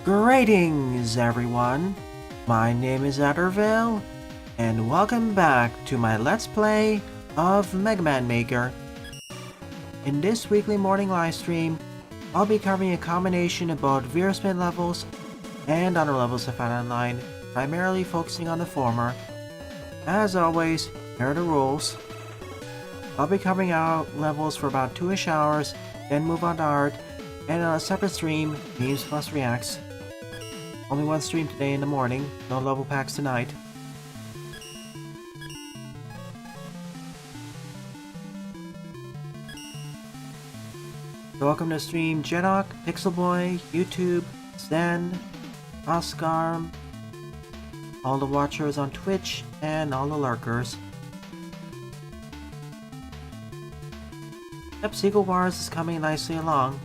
Greetings, everyone! My name is Addervale, and welcome back to my Let's Play of Mega Man Maker. In this weekly morning livestream, I'll be covering a combination of both Veerspin levels and other levels I found online, primarily focusing on the former. As always, here are the rules. I'll be covering out levels for about 2-ish hours, then move on to art, and on a separate stream, Games Plus Reacts. Only one stream today in the morning, no level packs tonight. So welcome to stream Jedok, Pixelboy, YouTube, Zen, Oscar, all the watchers on Twitch, and all the lurkers. Yep, Sequel Wars is coming nicely along.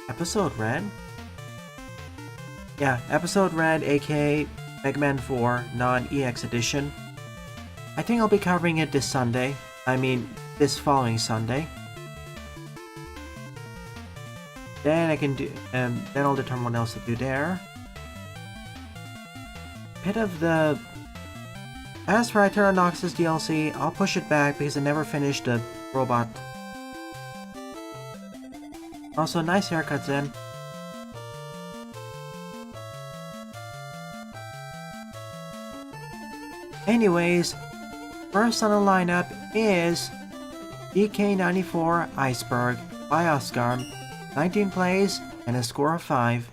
Episode Red? Yeah, Episode Red, aka Mega Man 4 non-EX edition. I think I'll be covering it this Sunday. I mean, this following Sunday. Then I can do, then I'll determine what else to do there. Bit of the... As for Iteranox's DLC, I'll push it back because I never finished the robot. Also, nice haircut, Zen. Anyways, first on the lineup is DK94 Iceberg by Oscar, 19 plays and a score of 5.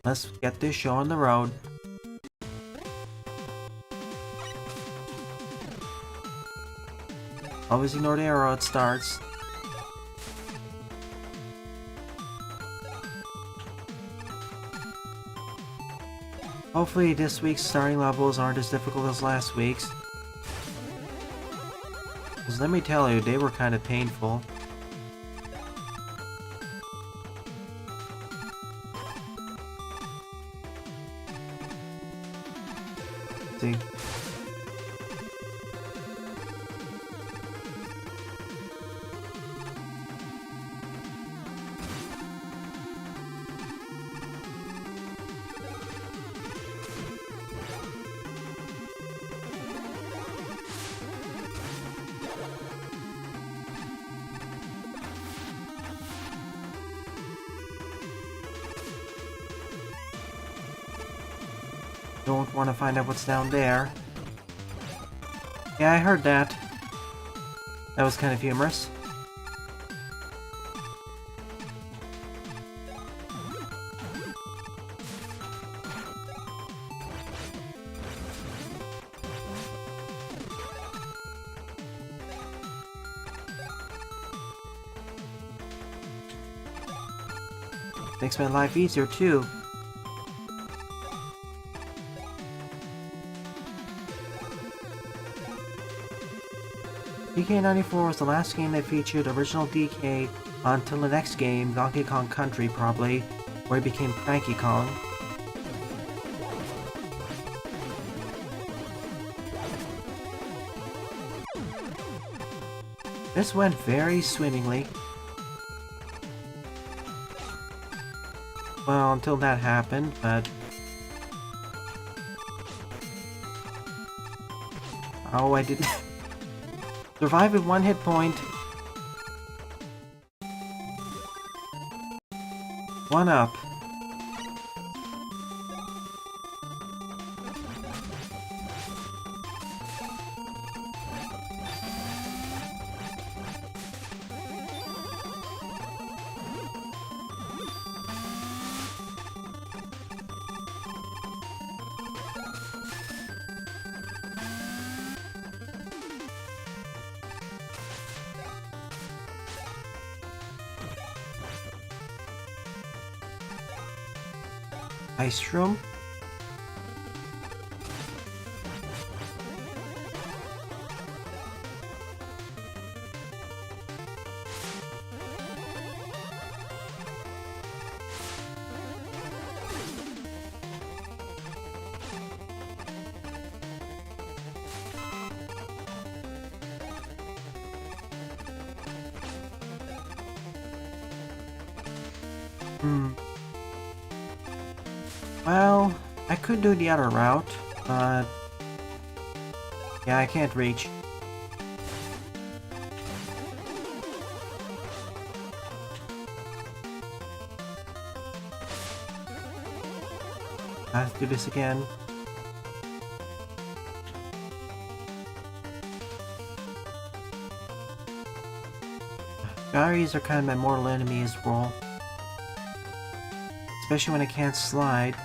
Let's get this show on the road. Always ignore the arrow, it starts. Hopefully this week's starting levels aren't as difficult as last week's. Because let me tell you, they were kind of painful. See? Don't want to find out what's down there. Yeah, I heard that. That was kind of humorous. Makes my life easier too. DK94 was the last game that featured original DK until the next game, Donkey Kong Country probably, where he became Cranky Kong. This went very swimmingly. Well, until that happened, but... Oh, I didn't... Survive with 1 hit point. 1 up. Ice room. Well, I could do the other route, but... yeah, I can't reach. I have to do this again. Gyries are kind of my mortal enemy as well. Especially when I can't slide.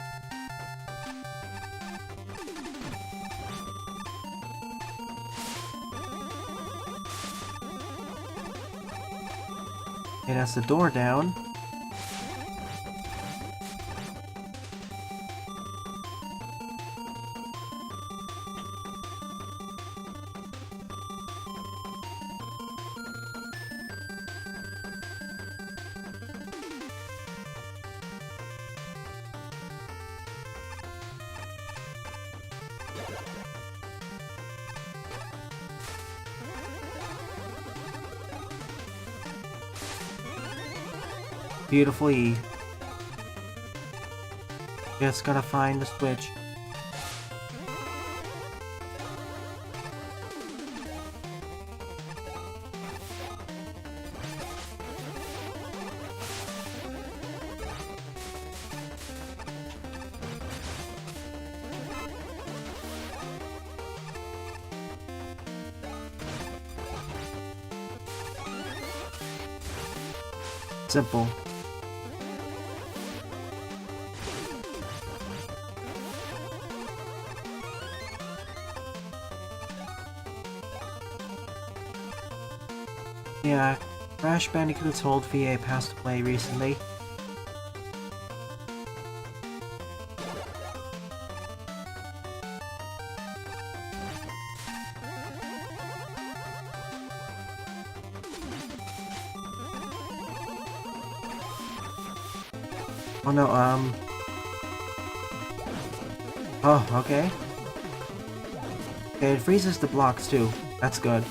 Okay, that's the door down. Beautiful E. Just gotta find the switch. Simple. Yeah, Crash Bandicoot's old VA passed away recently. Oh no, oh, okay. Okay, it freezes the blocks too. That's good.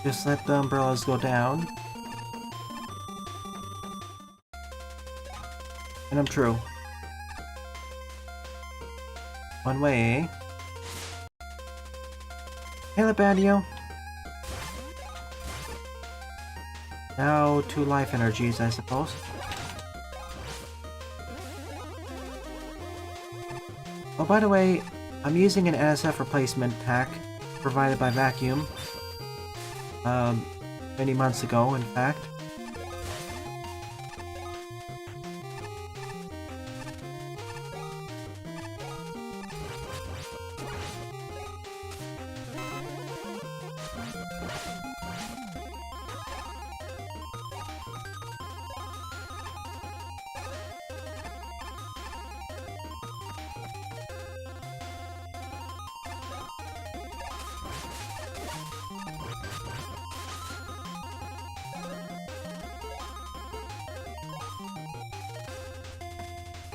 Just let the umbrellas go down. And I'm true. One way. Hey, Lebandio. Now 2 life energies, I suppose. Oh, by the way, I'm using an NSF replacement pack provided by Vacuum. Many months ago, in fact.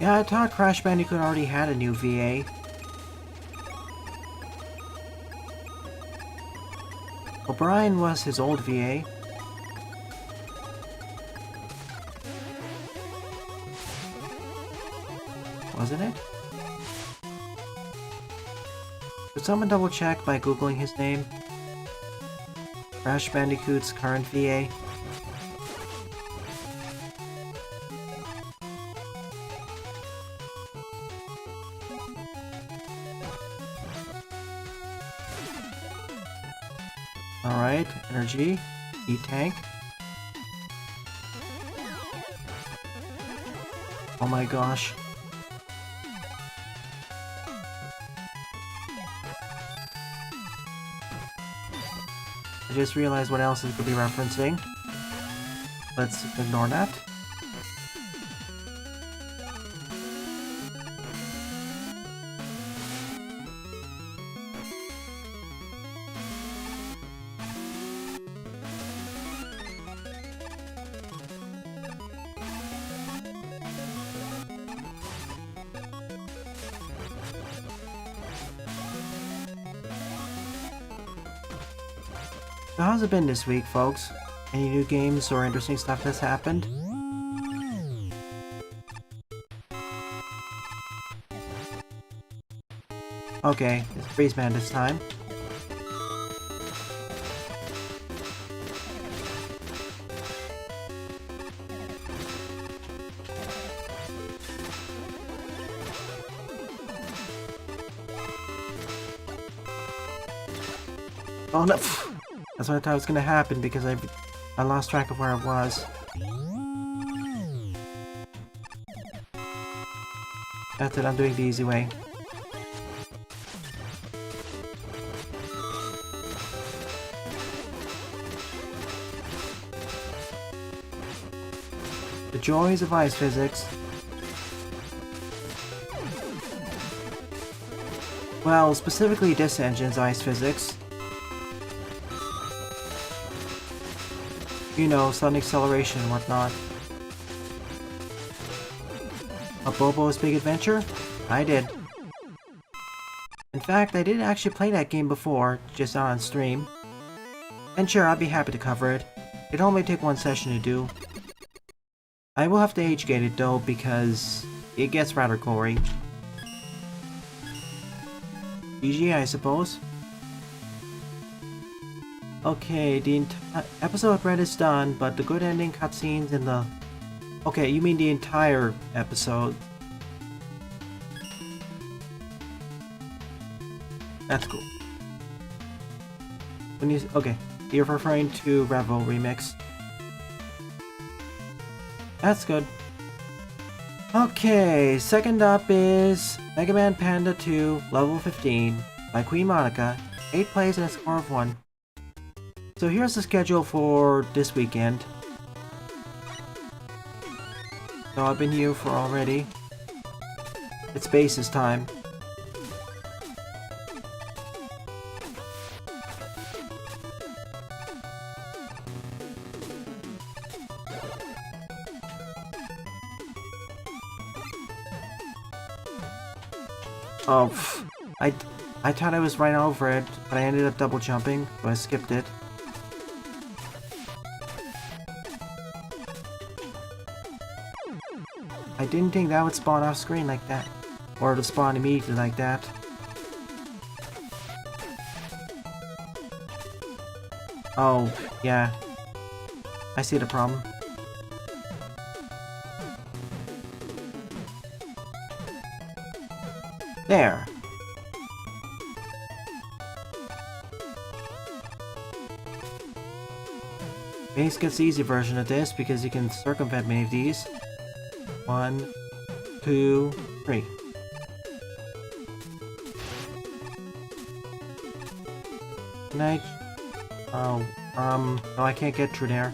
Yeah, I thought Crash Bandicoot already had a new VA. O'Brien was his old VA. Wasn't it? Could someone double check by googling his name? Crash Bandicoot's current VA. Alright, energy, E-tank. Oh my gosh. I just realized what else it could be referencing. Let's ignore that. So how's it been this week, folks? Any new games or interesting stuff that's happened? Okay, it's Freeze Man this time. Oh no! That's what I thought was gonna happen because I lost track of where I was. That's it, I'm doing the easy way. The joys of ice physics. Well, specifically this engine's ice physics. You know, sudden acceleration and whatnot. A Bobo's Big Adventure? I did. In fact, I did actually play that game before, just not on stream. And sure, I'd be happy to cover it. It'd only take one session to do. I will have to age-gate it though, because it gets rather gory. GG, I suppose. Okay, the episode read is done, but the good ending cutscenes in the... Okay, you mean the entire episode. That's cool. When you... Okay, you're referring to Revo Remix. That's good. Okay, second up is Mega Man Panda 2 Level 15 by Queen Monica. 8 plays and a score of 1. So here's the schedule for this weekend. So I've been here for already. It's bases time. Oh, I thought I was right over it, but I ended up double jumping, so I skipped it. I didn't think that would spawn off screen like that. Or to spawn immediately like that. Oh, yeah. I see the problem. There. Base gets the easy version of this because you can circumvent many of these. 1, 2, 3. Can I... Oh, no, I can't get through there.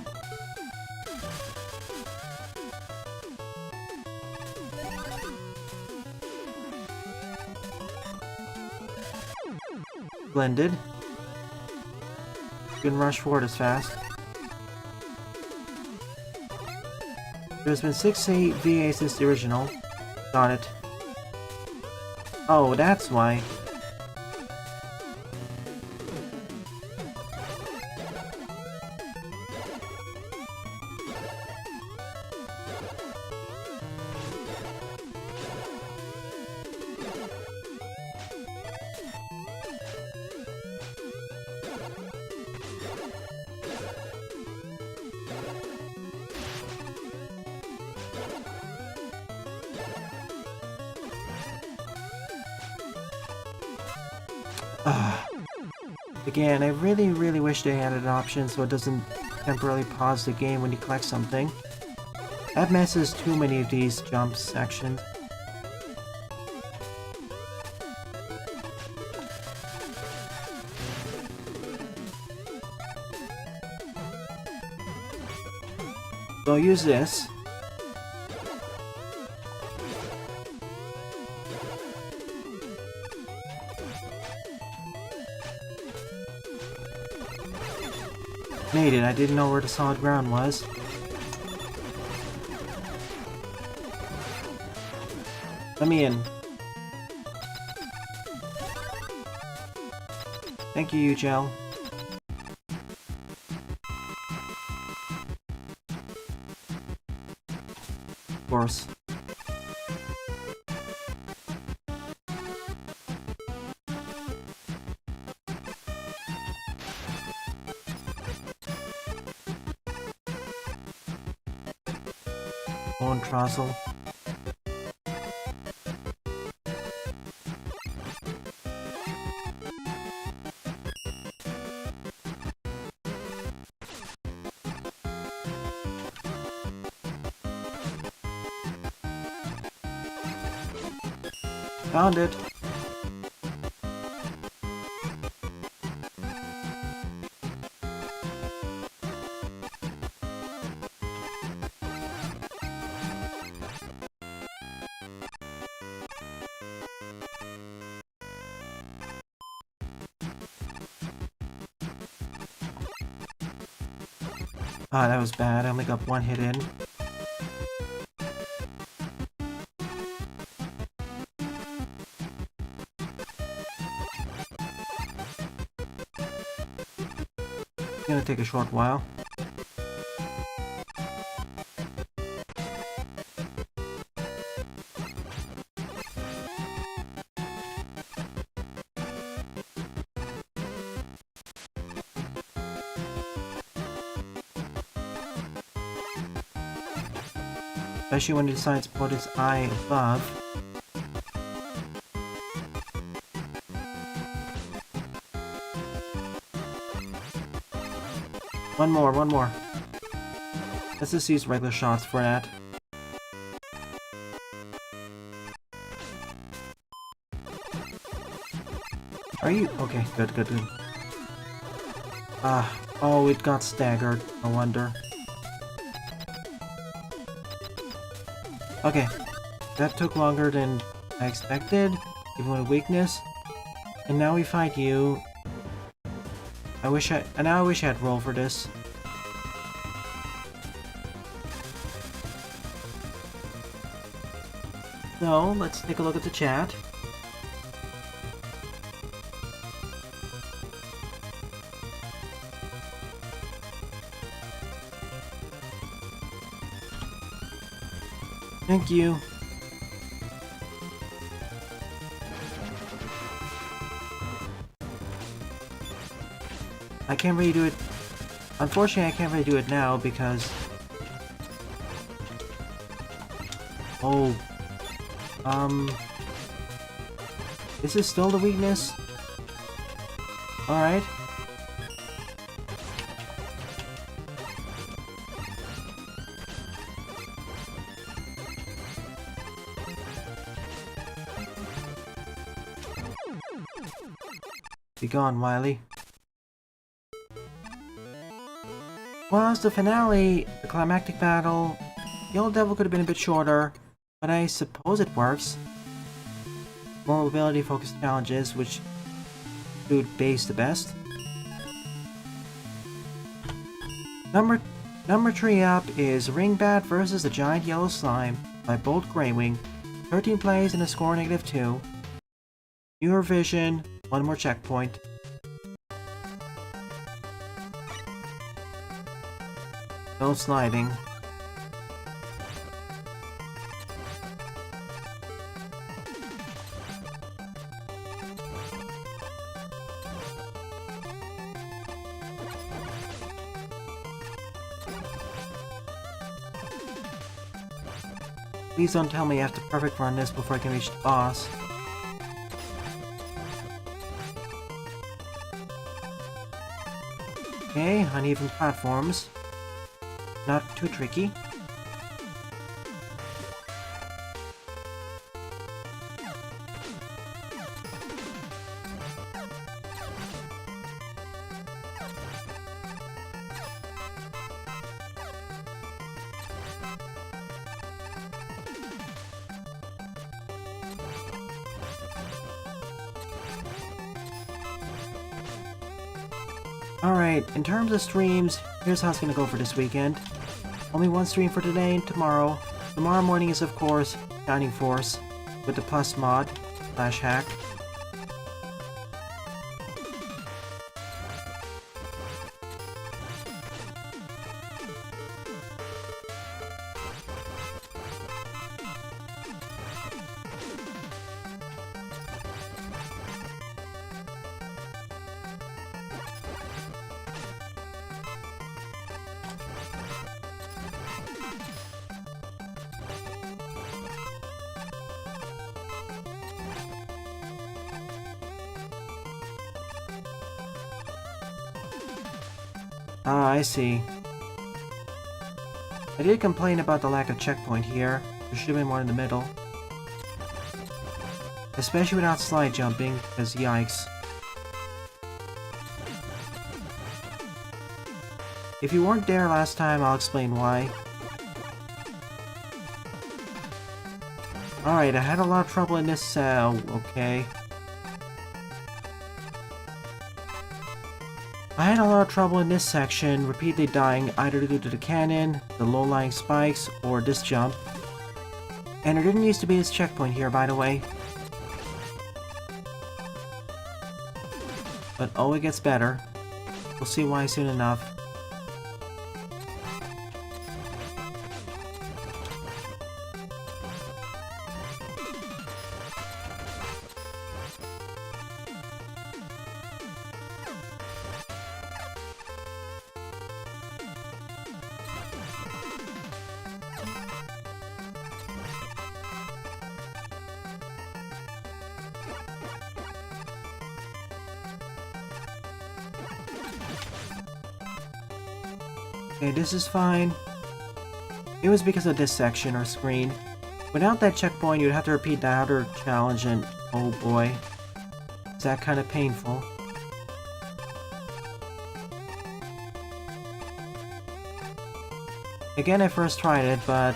Blended. You can rush forward as fast. There's been 6 VAs since the original. Got it. Oh, that's why. Again, I really wish they had an option so it doesn't temporarily pause the game when you collect something. That messes too many of these jump sections. So I'll use this. Made it. I didn't know where the solid ground was. Let me in. Thank you, Gel. Of course. Bone Trussel. Found it. Ah, that was bad. I only got one hit in. It's gonna take a short while. Especially when he decides to put his eye above. One more. Let's just use regular shots for that. Are you? Okay, good. Oh, it got staggered. No wonder. Okay, that took longer than I expected, even with a weakness. And now we fight you. I wish I had roll for this. So, let's take a look at the chat. Thank you. I can't really do it. Unfortunately, I can't really do it now because... Oh. This is still the weakness? Alright. Be gone, Wily. Well, as the finale, the climactic battle, the old devil could have been a bit shorter, but I suppose it works. More mobility-focused challenges, which suit base the best. Number 3 up is Ringbat vs. the Giant Yellow Slime by Bolt Greywing. 13 plays and a score -2. Newer vision, one more checkpoint. No sliding. Please don't tell me I have to perfect run this before I can reach the boss. Okay, uneven platforms. Not too tricky. Alright, in terms of streams, here's how it's gonna go for this weekend. Only one stream for today and tomorrow. Tomorrow morning is, of course, Shining Force with the plus mod / hack. Ah, I see. I did complain about the lack of checkpoint here. There should have been one in the middle. Especially without slide jumping, because yikes. If you weren't there last time, I'll explain why. Alright, I had a lot of trouble in this, okay. I had a lot of trouble in this section, repeatedly dying either due to the cannon, the low-lying spikes, or this jump. And there didn't used to be this checkpoint here, by the way. But oh, it gets better. We'll see why soon enough. Okay, this is fine. It was because of this section or screen. Without that checkpoint, you'd have to repeat that other challenge and oh boy, is that kind of painful. Again, I first tried it, but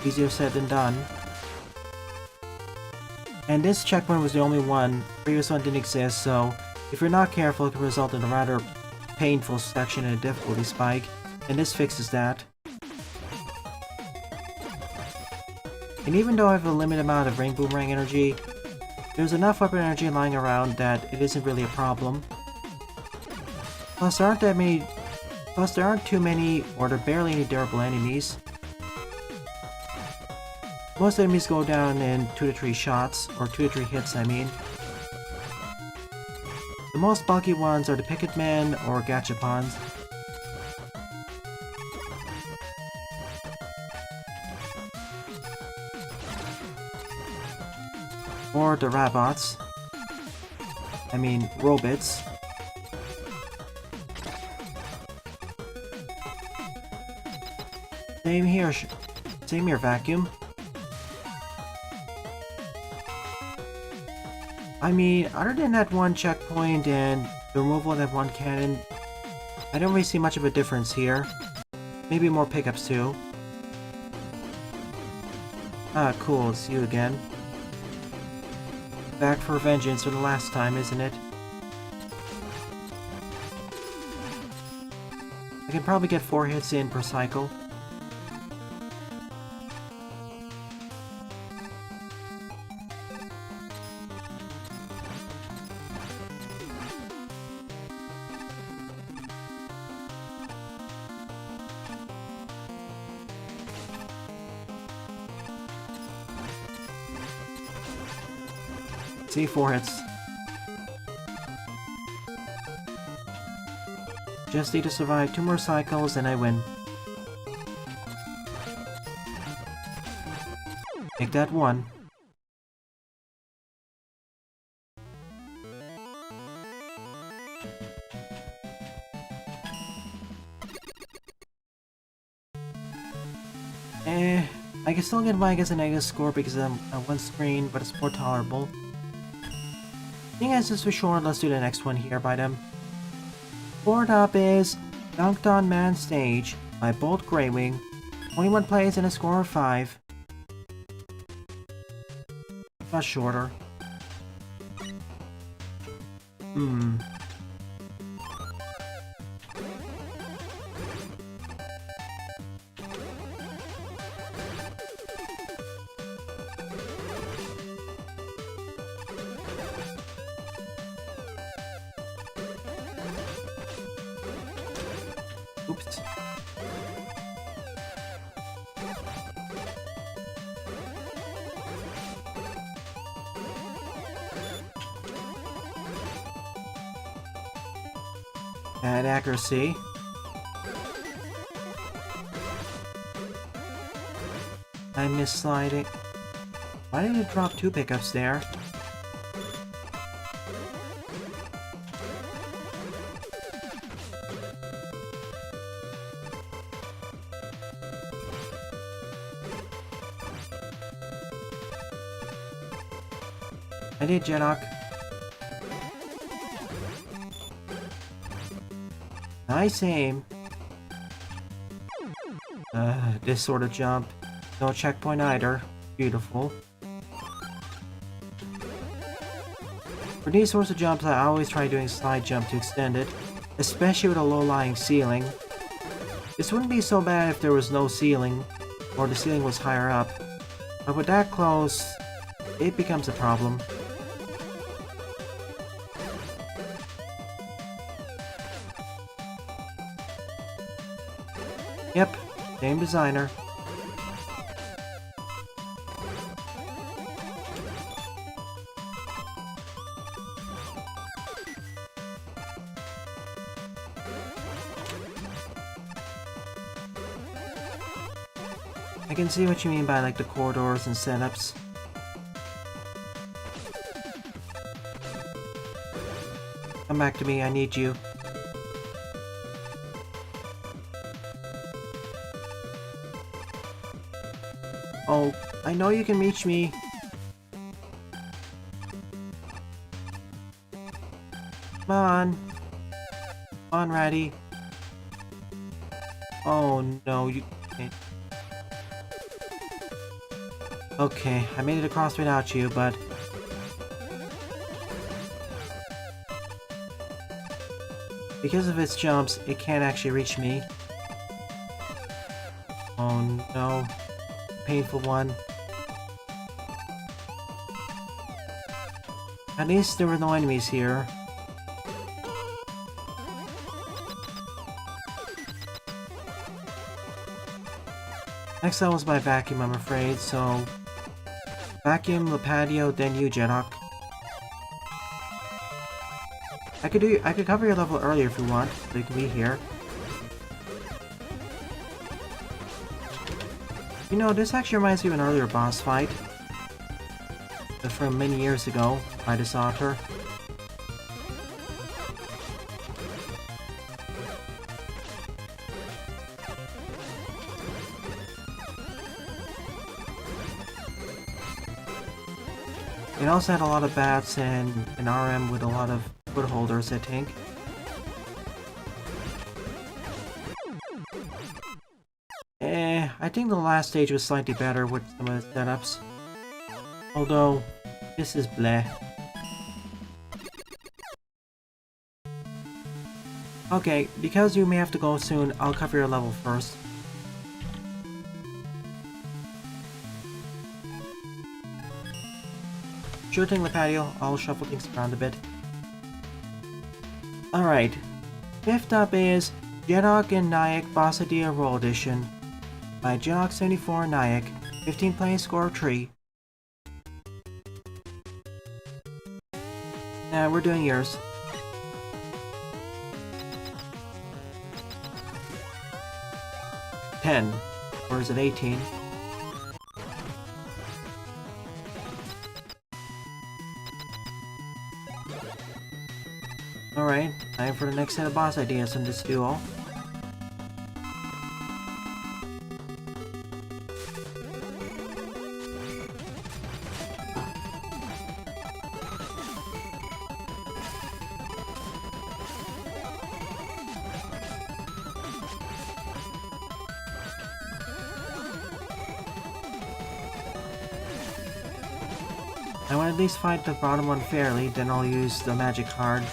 easier said than done. And this checkpoint was the only one. The previous one didn't exist, so if you're not careful, it can result in a rather painful section and a difficulty spike. And this fixes that. And even though I have a limited amount of ring boomerang energy, there's enough weapon energy lying around that it isn't really a problem. Plus there aren't too many, or there are barely any durable enemies. Most enemies go down in 2 to 3 shots, or 2 to 3 hits I mean. The most bulky ones are the Picket Men or Gachapons. Or the robots. I mean, robots. Same here, Vacuum. I mean, other than that one checkpoint and the removal of that one cannon, I don't really see much of a difference here. Maybe more pickups too. Ah, cool, it's you again. Back for vengeance for the last time, isn't it? I can probably get 4 hits in per cycle. See, 4 hits. Just need to survive 2 more cycles and I win. Make that 1. I can still get by against a negative score because I'm on one screen, but it's more tolerable. I think as this was short, let's do the next one here by them. Board up is Dunked on Man Stage by Bolt Greywing. 21 plays and a score of 5. Much shorter. Oops. Bad accuracy. I missed sliding. Why did it drop 2 pickups there? I did, Jedok. Nice aim. This sort of jump. No checkpoint either. Beautiful. For these sorts of jumps, I always try doing slide jump to extend it, especially with a low-lying ceiling. This wouldn't be so bad if there was no ceiling, or the ceiling was higher up, but with that close, it becomes a problem. Yep, same designer. I can see what you mean by like the corridors and setups. Come back to me, I need you. Oh, I know you can reach me. Come on. Come on, Ratty. Oh no, you can't. Okay, I made it across without you, but... because of its jumps, it can't actually reach me. Oh no. Painful one. At least there were no enemies here. Next up was my vacuum, I'm afraid, so... vacuum, the patio, then you, Jedok. I could cover your level earlier if you want, so you can be here. You know, this actually reminds me of an earlier boss fight. From many years ago, by this author. It also had a lot of bats and an RM with a lot of footholders, I think. I think the last stage was slightly better with some of the setups. Although, this is bleh. Okay, because you may have to go soon, I'll cover your level first. Sure thing, the patio. I'll shuffle things around a bit. Alright. Fifth up is Jedok and Nyack Boss Idea Roll Edition by Jedok74 Nyack. 15 playing score of 3. Nah, we're doing yours. $10. Or is it 18? Alright, time for the next set of boss ideas in this duel. I want to at least fight the bottom one fairly, then I'll use the magic card.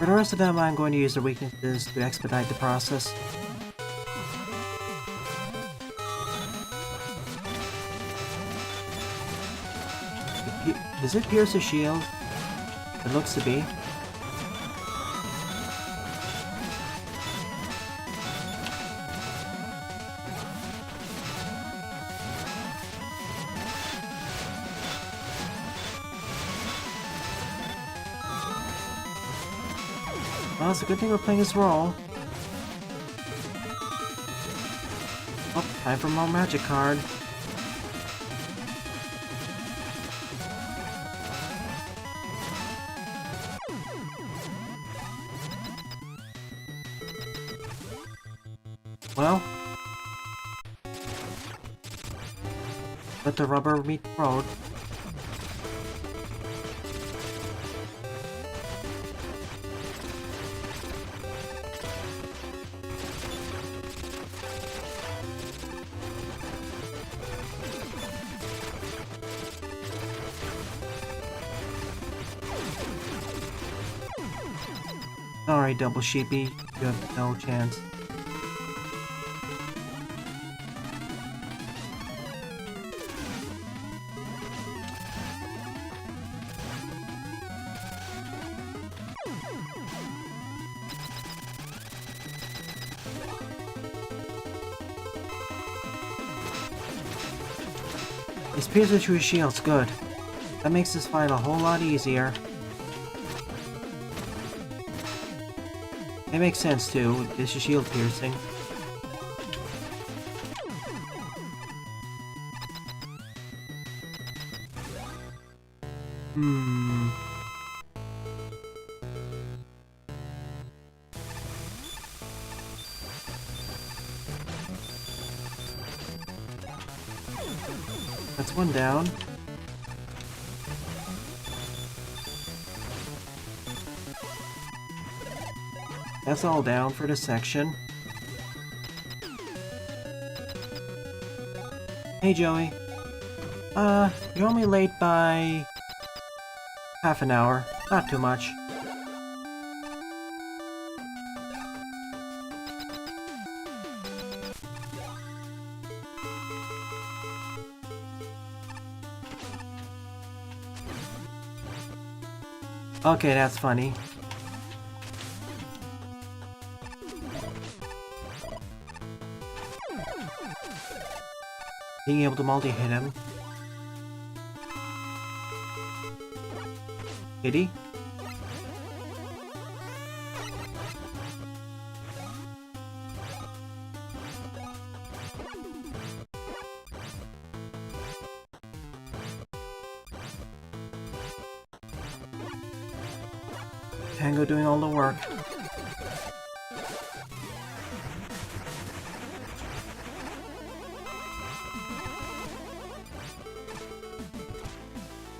For the rest of them, I'm going to use their weaknesses to expedite the process. Does it pierce the shield? It looks to be. Well, it's a good thing we're playing this role. Oh, time for more magic card. Well, let the rubber meet the road. Sorry, Double Sheepy, you have no chance. This pierces through his shield's good. That makes this fight a whole lot easier. It makes sense too, this is shield piercing. That's one down. That's all down for this section. Hey Joey. You're only late by half an hour. Not too much. Okay, that's funny. Being able to multi-hit him. Kitty? Tango doing all the work.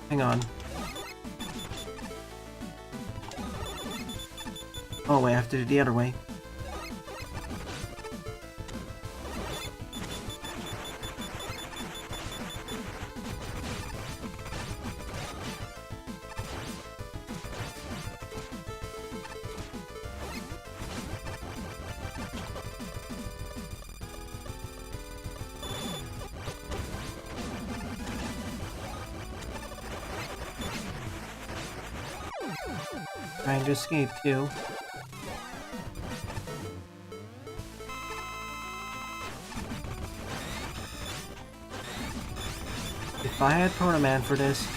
Hang on. Oh wait, I have to do the other way. Trying to escape too. If I had Proto Man for this.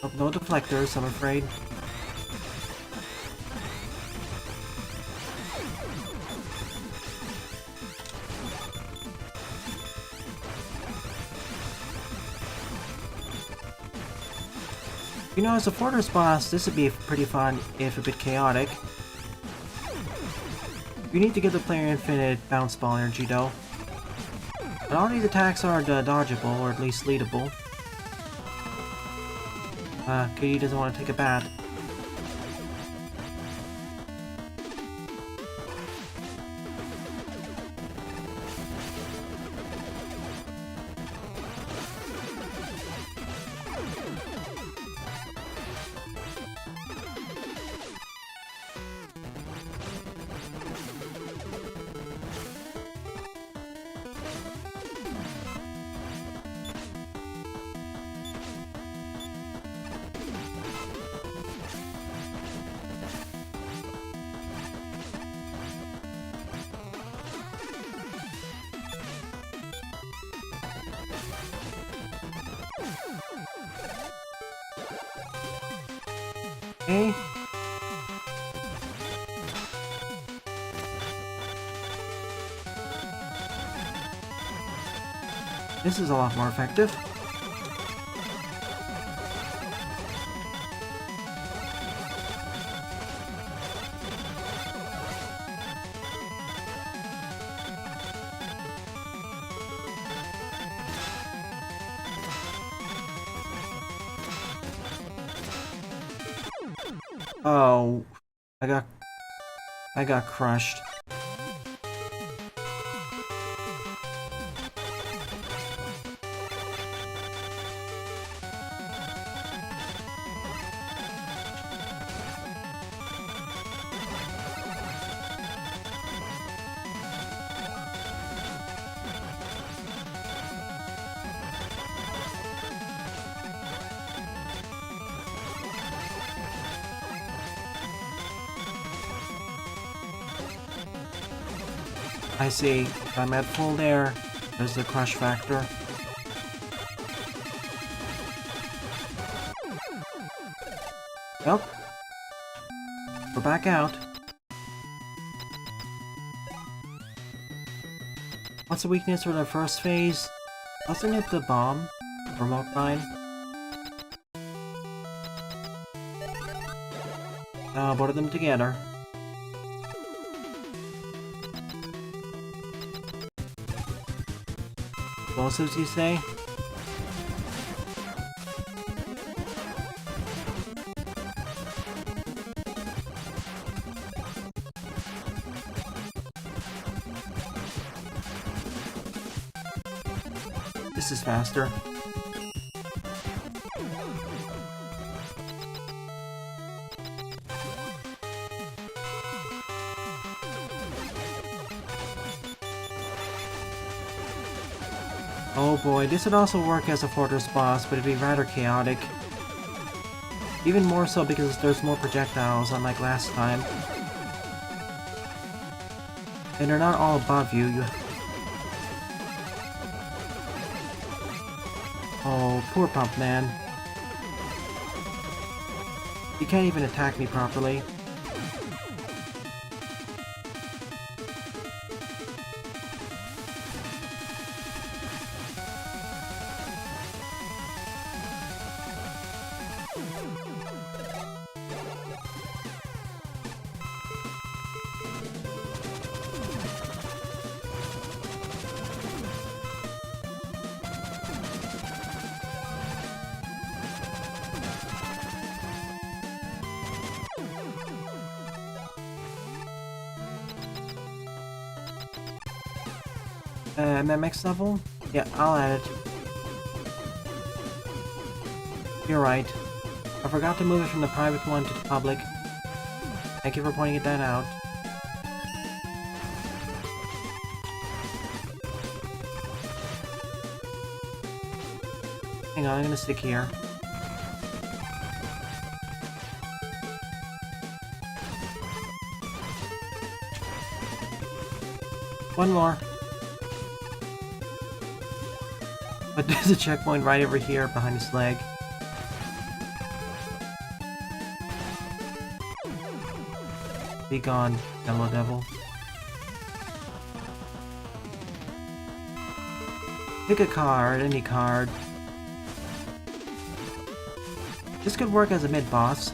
Oh, no deflectors, I'm afraid. You know, as a Fortress boss, this would be pretty fun, if a bit chaotic. You need to give the player infinite bounce ball energy though. But all these attacks are dodgeable, or at least leadable. Kitty doesn't want to take a bath. Okay. This is a lot more effective. Oh, I got crushed. I see. If I'm at full there, there's the crush factor. Well, we're back out. What's the weakness for the first phase? Wasn't it the bomb? Remote mine? Both of them together. Explosives, you say? This is faster. Oh boy, this would also work as a fortress boss, but it'd be rather chaotic. Even more so because there's more projectiles, unlike last time. And they're not all above you. Oh, poor Pump Man. He can't even attack me properly. MMX level? Yeah, I'll add it. You're right. I forgot to move it from the private one to the public. Thank you for pointing that out. Hang on, I'm gonna stick here. One more. But there's a checkpoint right over here behind his leg. Be gone, Yellow Devil. Pick a card, any card. This could work as a mid-boss.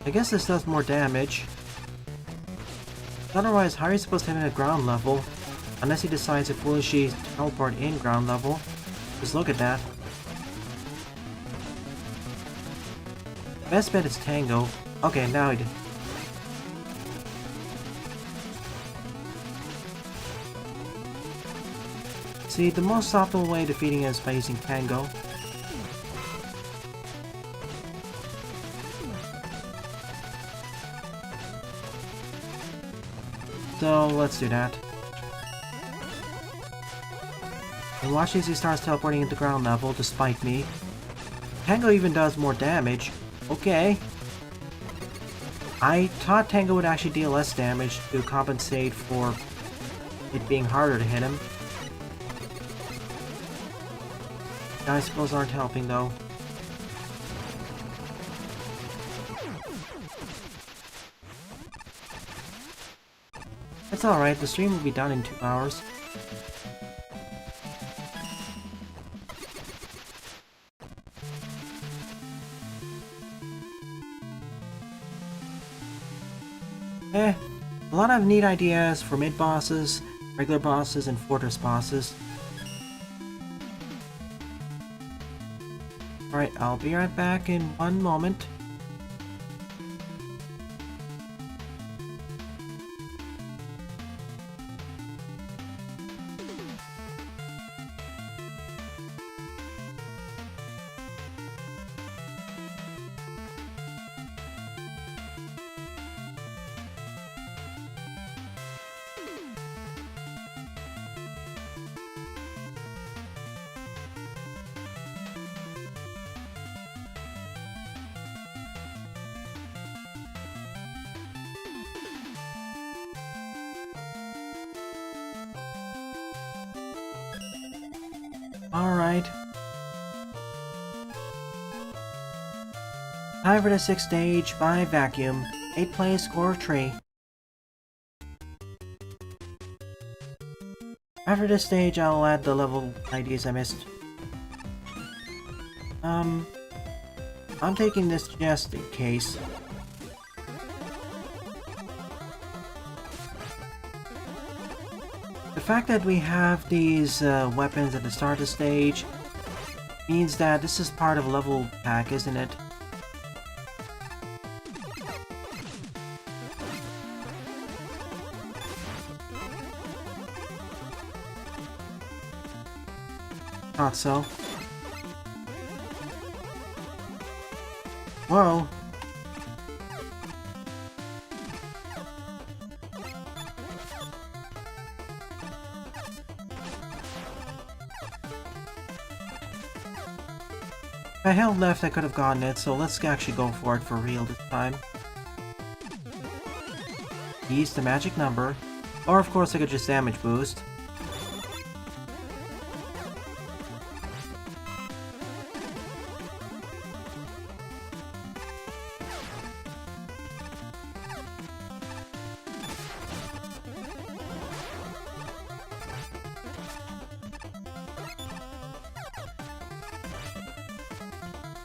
I guess this does more damage. Otherwise, how are you supposed to hit him at ground level? Unless he decides to foolishly teleport in ground level. Just look at that. Best bet is Tango. Okay, now he did. See, the most optimal way of defeating him is by using Tango. So, let's do that. And watch as he starts teleporting into ground level despite me. Tango even does more damage. Okay. I thought Tango would actually deal less damage to compensate for it being harder to hit him. Icicles aren't helping though. That's alright, the stream will be done in 2 hours. A lot of neat ideas for mid-bosses, regular bosses, and fortress bosses. Alright, I'll be right back in 1 moment. Alright. Time for the 6th stage by vacuum. 8 plays, score 3. After this stage, I'll add the level IDs I missed. I'm taking this just in case. The fact that we have these weapons at the start of the stage means that this is part of a level pack, isn't it? Thought so. Whoa. If I held left, I could have gotten it, so let's actually go for it for real this time. Use the magic number. Or of course I could just damage boost.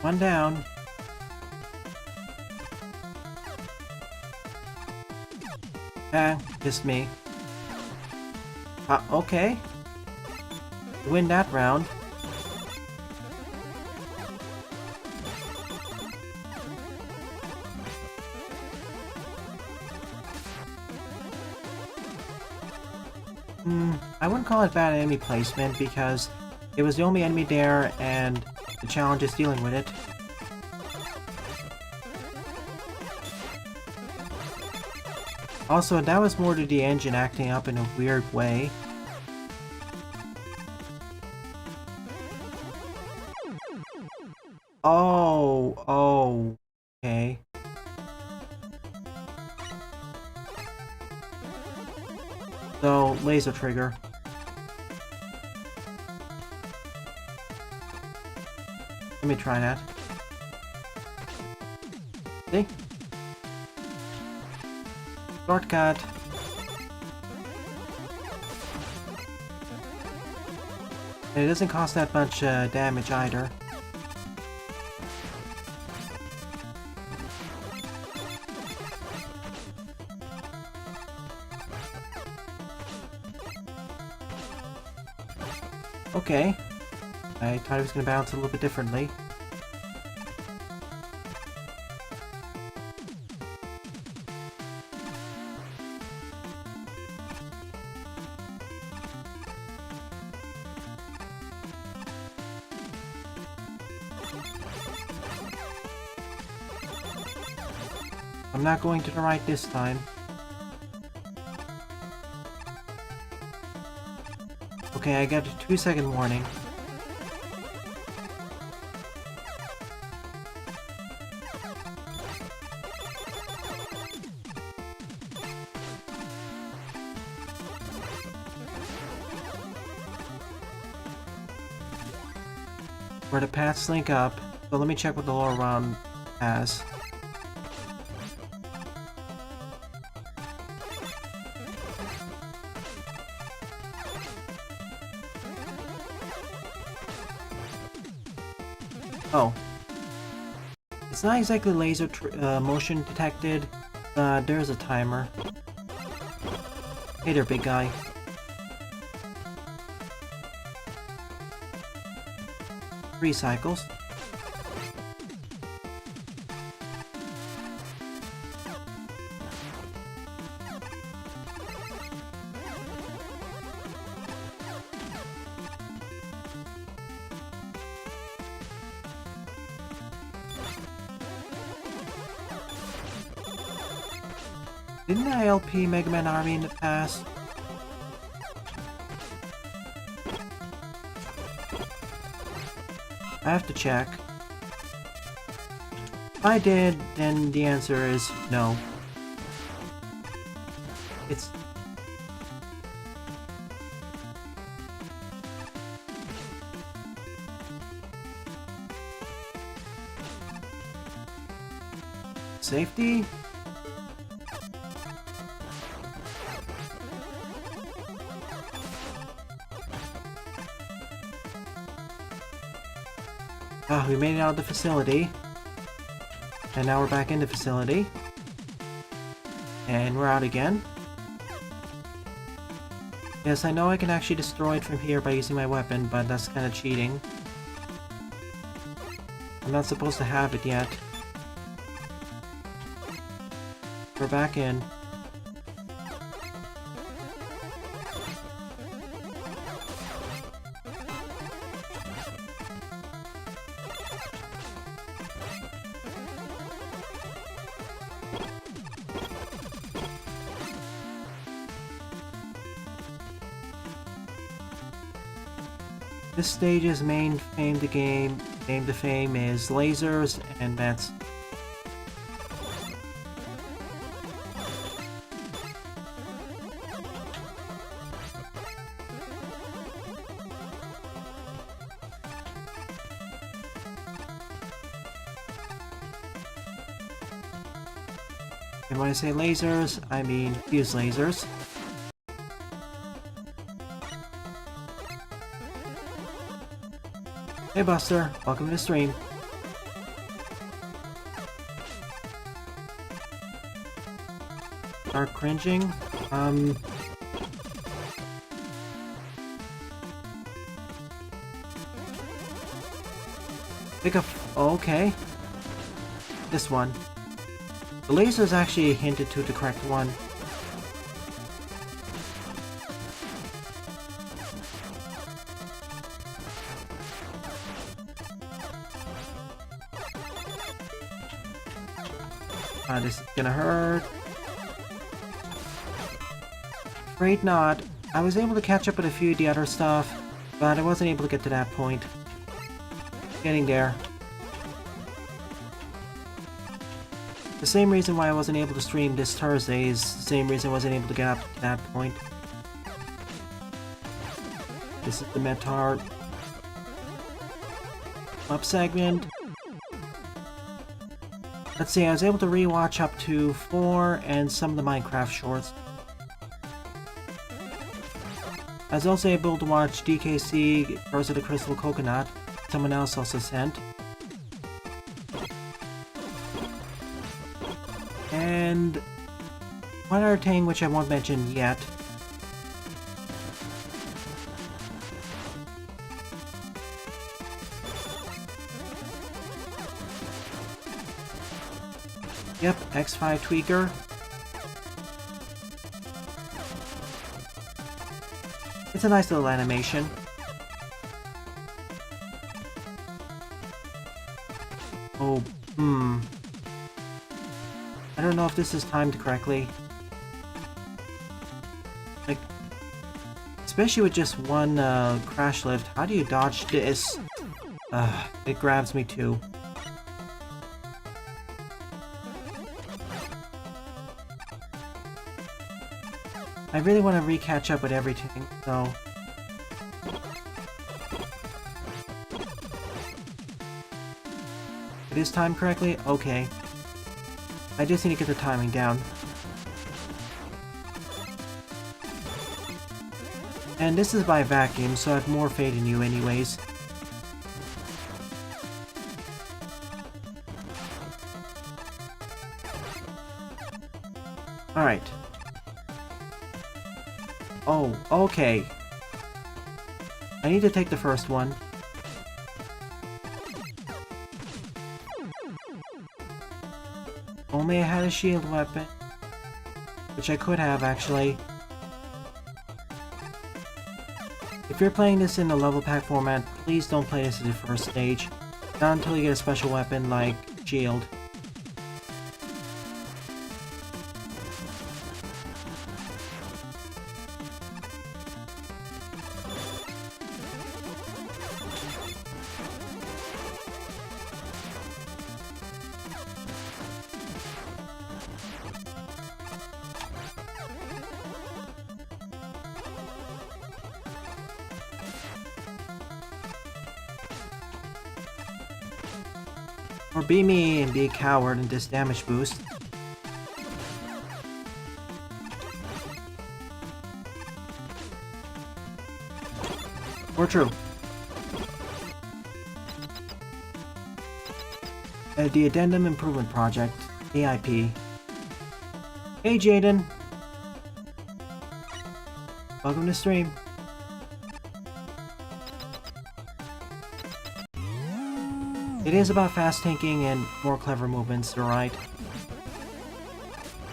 One down. Ah, just me. Okay. Win that round. I wouldn't call it bad enemy placement because it was the only enemy there and the challenge is dealing with it. Also, that was more to the engine acting up in a weird way. Oh, okay. So, laser trigger. Let me try that. See? Shortcut. And it doesn't cost that much damage either. Okay. I thought it was going to bounce a little bit differently. I'm not going to the right this time. Okay, I got a 2-second warning. Where the paths link up. So let me check what the lower round has. Oh. It's not exactly laser motion detected, but there's a timer. Hey there, big guy. Three cycles. Didn't I LP Mega Man Army in the past? I have to check. If I did, then the answer is no. It's... Safety? Ah, we made it out of the facility. And now we're back in the facility. And we're out again. Yes, I know I can actually destroy it from here by using my weapon, but that's kind of cheating. I'm not supposed to have it yet. We're back in. This stage's main claim to fame is lasers, and that's... And when I say lasers, I mean fuse lasers. Hey Buster, welcome to the stream. Start cringing? Pick up... okay. This one. The laser is actually hinted to the correct one. This is gonna hurt. Afraid not. I was able to catch up with a few of the other stuff, but I wasn't able to get to that point. Getting there. The same reason why I wasn't able to stream this Thursday is the same reason I wasn't able to get up to that point. This is the Metar up segment. Let's see, I was able to rewatch up to 4 and some of the Minecraft shorts. I was also able to watch DKC Curse of the Crystal Coconut, someone else also sent. And one other thing which I won't mention yet. Yep, X5 tweaker. It's a nice little animation. Oh, I don't know if this is timed correctly. Like, Especially with just one crash lift. How do you dodge this? It grabs me too. I really want to re-catch up with everything, so... It is timed correctly? Okay. I just need to get the timing down. And this is by vacuum, so I have more faith in you anyways. Alright. Oh, okay. I need to take the first one. Only I had a shield weapon. Which I could have, actually. If you're playing this in the level pack format, please don't play this as your first stage. Not until you get a special weapon like shield. Or be me and be a coward and this damage boost. Or true. The Addendum Improvement Project, AIP. Hey Jaden! Welcome to the stream. It is about fast thinking and more clever movements, you're right.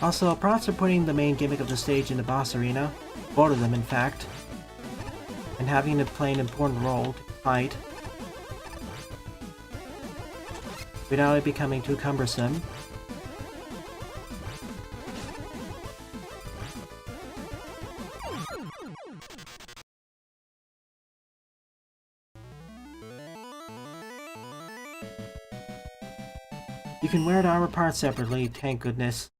Also, props for putting the main gimmick of the stage in the boss arena. Both of them, in fact. And having it play an important role to fight. Without it becoming too cumbersome. You can wear the armor parts separately, thank goodness.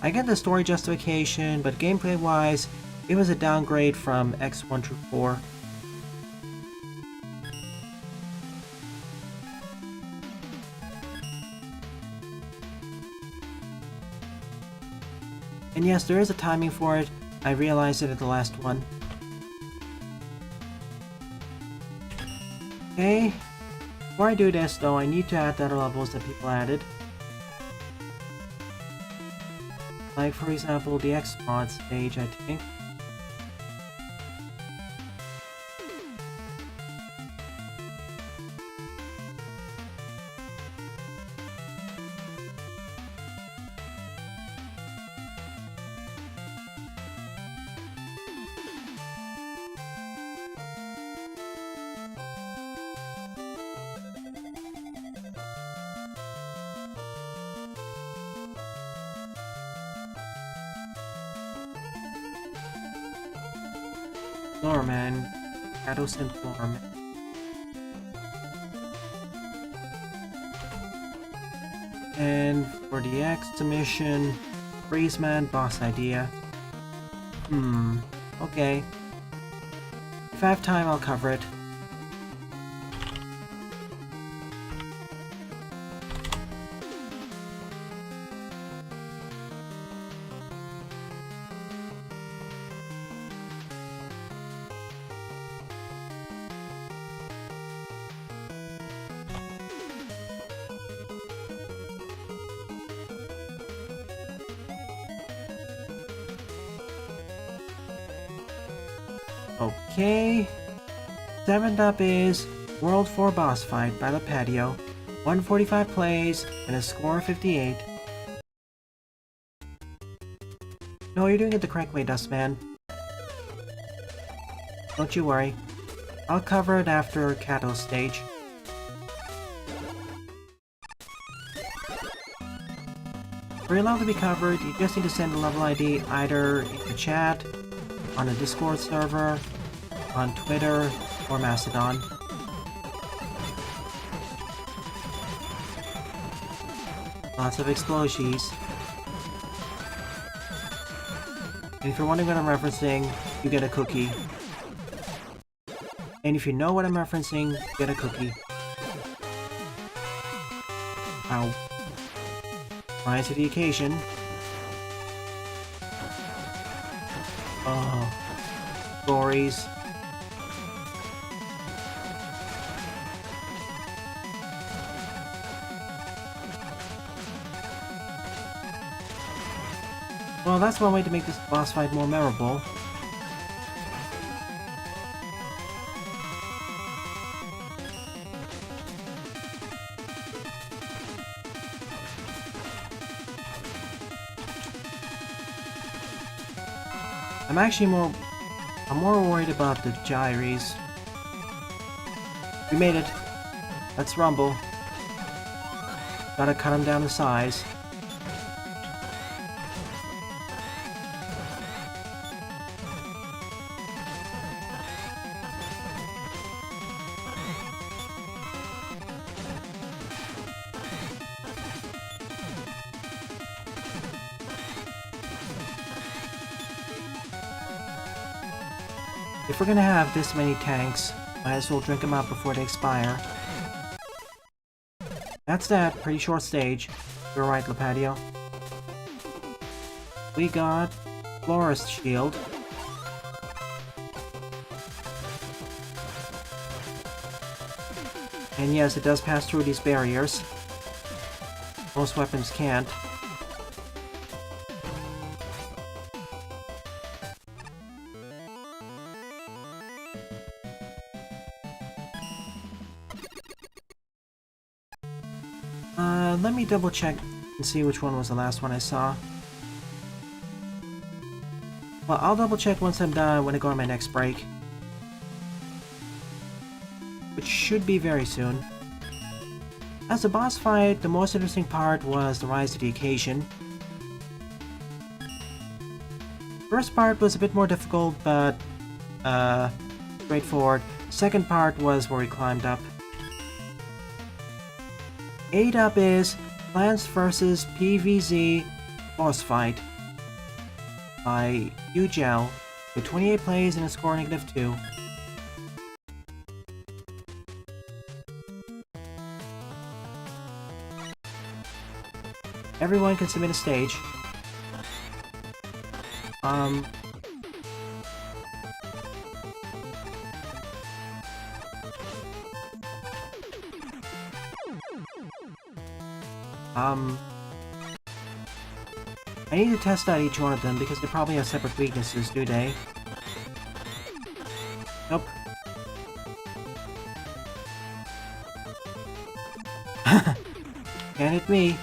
I get the story justification, but gameplay-wise, it was a downgrade from X1 through 4. And yes, there is a timing for it. I realized it at the last one. Okay. Before I do this, though, I need to add the other levels that people added. Like, for example, the X-Mod stage, I think. Floorman, Shadows and Floorman. And for the X mission, Freezeman boss idea. Okay. If I have time, I'll cover it. Okay. 7th up is World 4 Boss Fight, Battle Patio. 145 plays, and a score of 58. No, you're doing it the correct way, Dustman. Don't you worry. I'll cover it after Kato's stage. For your level to be covered, you just need to send the level ID either in the chat on a Discord server, on Twitter, or Mastodon. Lots of explosives. And if you're wondering what I'm referencing, you get a cookie. And if you know what I'm referencing, you get a cookie. Ow. Rise to the occasion. Oh. Stories. Well, that's one way to make this boss fight more memorable. I'm more worried about the gyres. We made it. Let's rumble. Gotta cut them down to size. If we're gonna have this many tanks, might as well drink them out before they expire. That's that. Pretty short stage. You're right, Lepadio. We got Florist Shield. And yes, it does pass through these barriers. Most weapons can't. Let me double check and see which one was the last one I saw. Well, I'll double check once I'm done when I go on my next break. Which should be very soon. As a boss fight, the most interesting part was the rise to the occasion. First part was a bit more difficult, but straightforward. Second part was where we climbed up. 8 up is Plants vs. PvZ Boss Fight by UGel with 28 plays and a score -2. Everyone can submit a stage. I need to test out each one of them because they probably have separate weaknesses, do they? Nope. Can't hit me.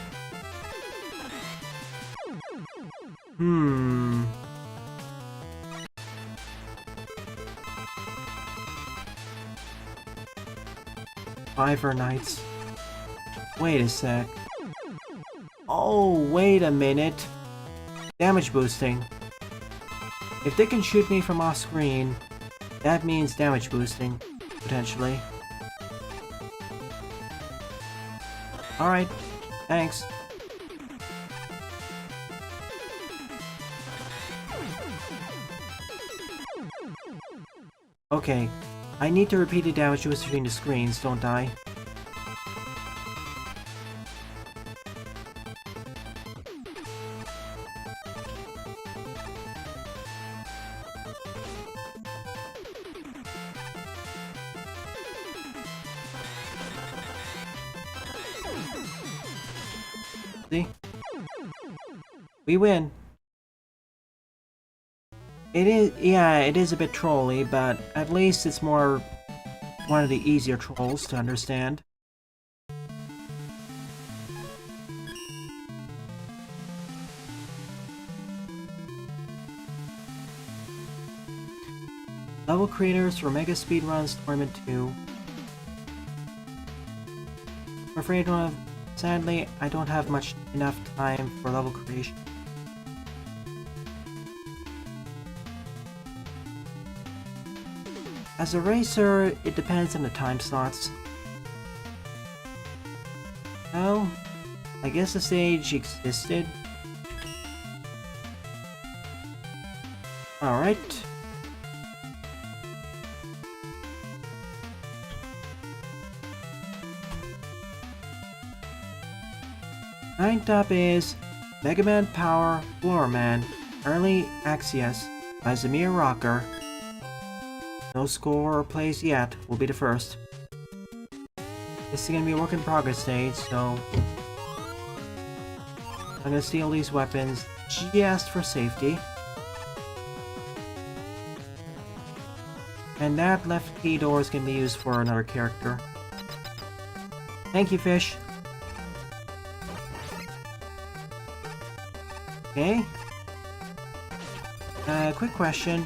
Fiver Knights. Wait a sec. Oh, wait a minute. Damage boosting. If they can shoot me from off screen, that means damage boosting, potentially. Alright, thanks. Okay, I need to repeat the damage boost between the screens, don't I? See? We win. It is, yeah, it is a bit trolly, but at least it's more one of the easier trolls to understand. Level creators for Mega Speedruns Tournament 2. I'm afraid, sadly, I don't have enough time for level creation. As a racer, it depends on the time slots. Well, I guess the stage existed. Alright. Ninth up is Mega Man Power Floor Man Early Access by Zamir Rocker. No score or plays yet, will be the first. This is gonna be a work in progress stage, so I'm gonna steal these weapons just for safety. And that left key door is gonna be used for another character. Thank you, fish. Okay. Quick question.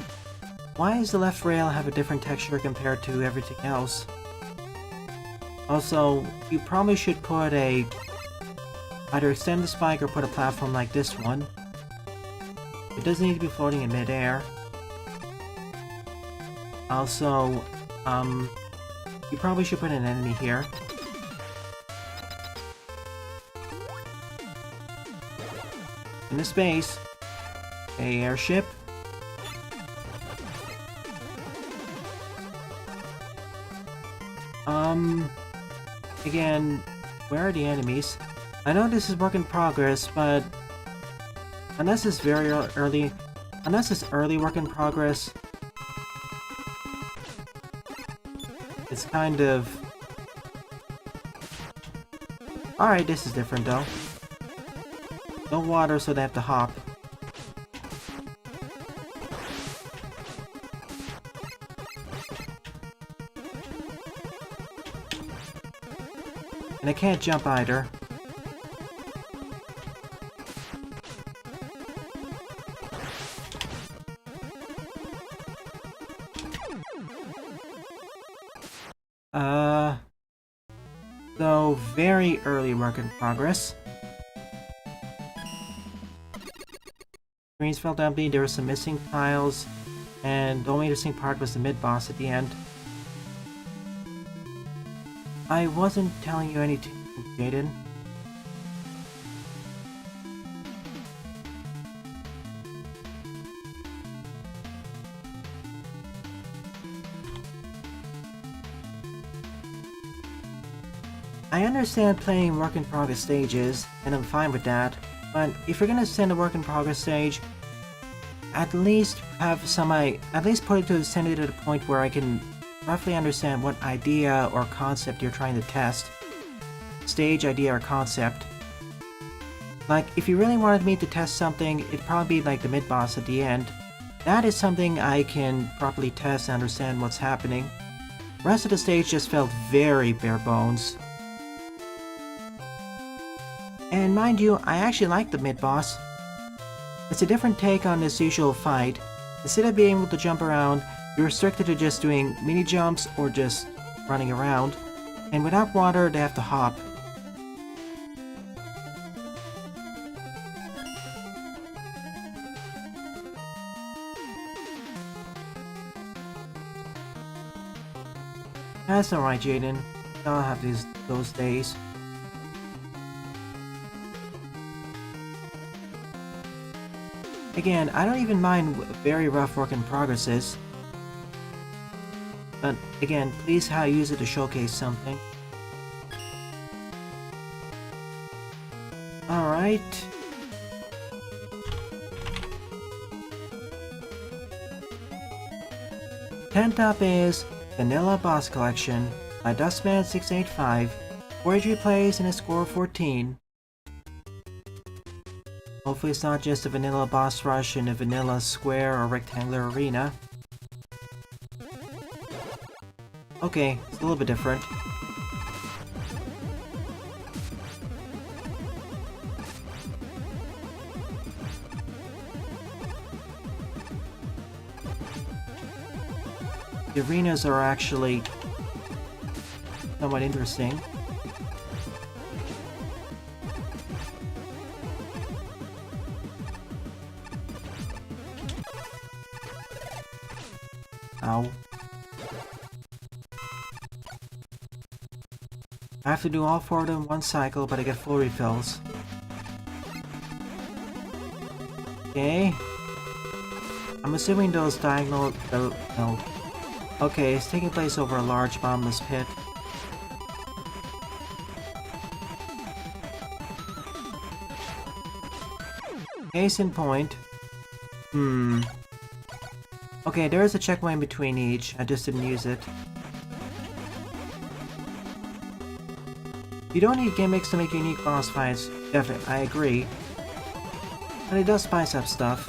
Why does the left rail have a different texture compared to everything else? Also, you probably should put either extend the spike or put a platform like this one. It doesn't need to be floating in midair. Also, you probably should put an enemy here. In the space, a airship. Again, where are the enemies? I know this is work in progress, but unless it's very early, unless it's early work in progress, it's kind of... Alright, this is different though. No water, so they have to hop. And I can't jump either. So very early work in progress. Screens felt empty, there were some missing tiles, and the only missing part was the mid-boss at the end. I wasn't telling you anything, Jaden. I understand playing work in progress stages, and I'm fine with that, but if you're gonna send a work in progress stage, at least have at least send it to the point where I can roughly understand what idea or concept you're trying to test. Stage, idea, or concept. Like, if you really wanted me to test something, it'd probably be like the mid-boss at the end. That is something I can properly test and understand what's happening. The rest of the stage just felt very bare bones. And mind you, I actually like the mid-boss. It's a different take on this usual fight. Instead of being able to jump around, you're restricted to just doing mini jumps or just running around. And without water, they have to hop. That's alright, Jaden. I'll have those days. Again, I don't even mind very rough work in progresses. But again, please use it to showcase something. Alright. Tenth up is Vanilla Boss Collection by Dustman685, where he plays in a score of 14. Hopefully it's not just a vanilla boss rush in a vanilla square or rectangular arena. Okay, it's a little bit different. The arenas are actually somewhat interesting. Ow. I have to do all 4 of them in one cycle, but I get full refills. Okay. I'm assuming those diagonal... no. Okay, it's taking place over a large bottomless pit. Case in point. Okay, there is a checkpoint between each. I just didn't use it. You don't need gimmicks to make unique boss fights. Definitely, I agree. But it does spice up stuff.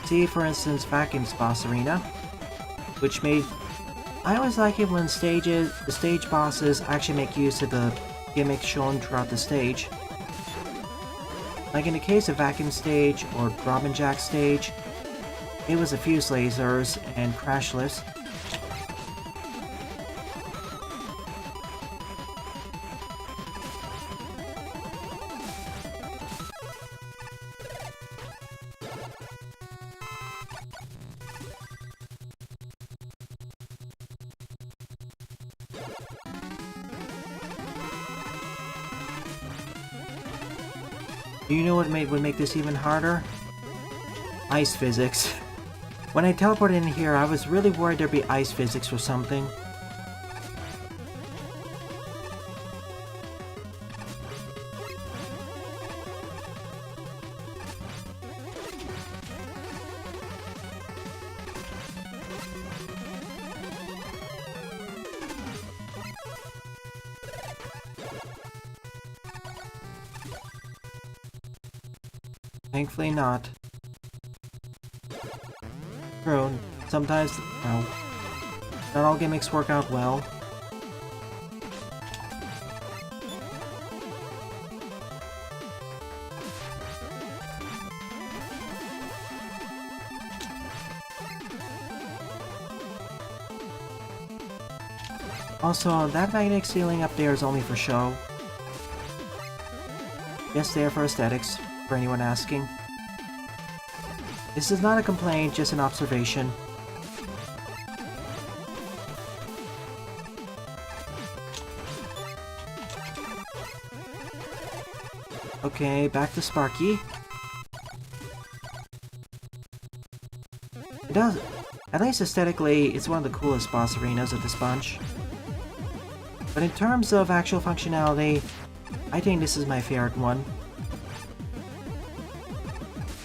See, for instance, Vacuum's boss arena, which made... I always like it when the stage bosses actually make use of the gimmicks shown throughout the stage. Like in the case of Vacuum stage or Robin Jack stage, it was a fuse lasers and crash lifts. Do you know what would make this even harder? Ice physics. When I teleported in here, I was really worried there'd be ice physics or something. Thankfully not. True, sometimes, no. Not all gimmicks work out well. Also, that magnetic ceiling up there is only for show. Just there for aesthetics, for anyone asking. This is not a complaint, just an observation. Okay, back to Sparky. It does, at least aesthetically, it's one of the coolest boss arenas of this bunch. But in terms of actual functionality, I think this is my favorite one.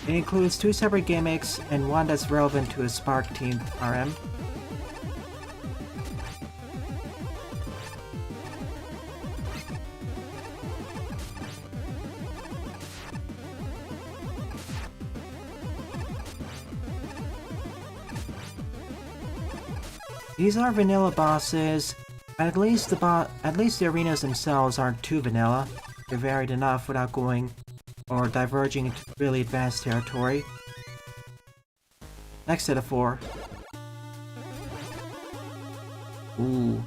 It includes 2 separate gimmicks and one that's relevant to a Spark Team RM. These are vanilla bosses, but at least the arenas themselves aren't too vanilla. They're varied enough without going or diverging into really advanced territory. Next set of 4. Ooh.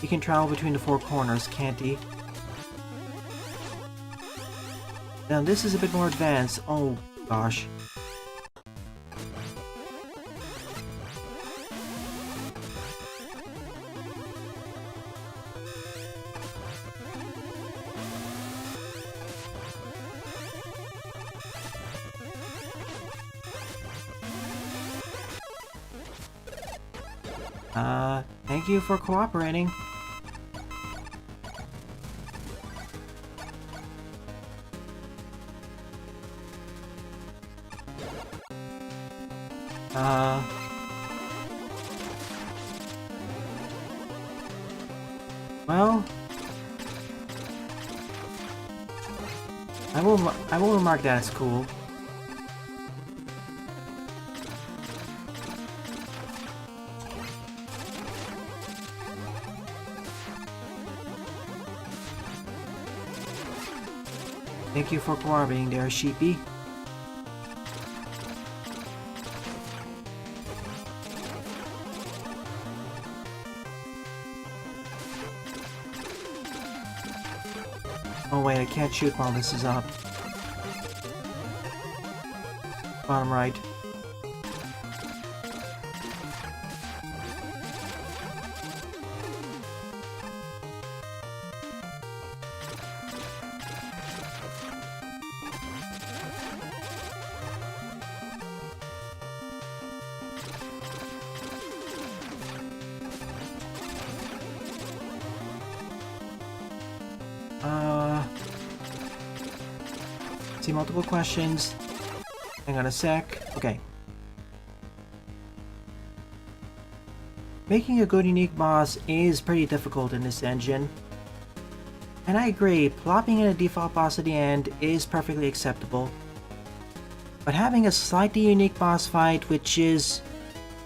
He can travel between the 4 corners, can't he? Now this is a bit more advanced. Oh gosh. Thank you for cooperating. Well, I will remark that as cool. Thank you for cooperating there, Sheepy. Oh wait, I can't shoot while this is up. Bottom right. See multiple questions. Hang on a sec. Okay. Making a good unique boss is pretty difficult in this engine. And I agree, plopping in a default boss at the end is perfectly acceptable. But having a slightly unique boss fight, which is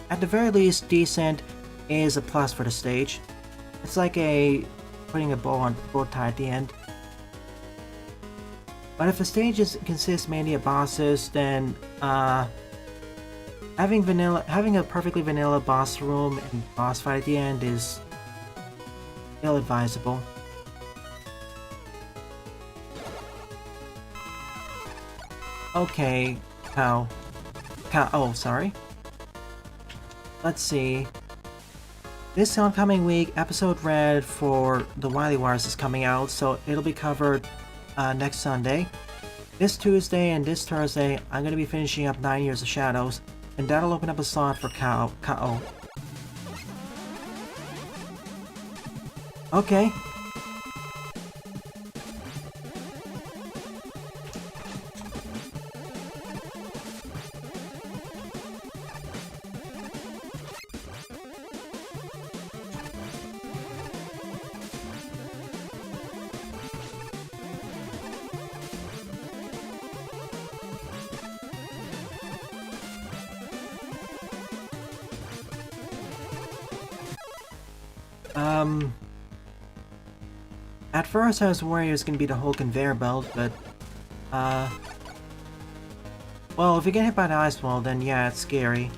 at the very least decent, is a plus for the stage. It's like putting a bow tie at the end. But if the stage consists mainly of bosses, then having a perfectly vanilla boss room and boss fight at the end is ill-advisable. Okay, cow. Oh, sorry. Let's see. This oncoming week, episode Red for the Wily Wars is coming out, so it'll be covered next Sunday. This Tuesday and this Thursday, I'm going to be finishing up 9 Years of Shadows, and that'll open up a slot for K.O. Okay. At first I was worried it was gonna be the whole conveyor belt, but, well, if you get hit by the ice wall, then yeah, it's scary.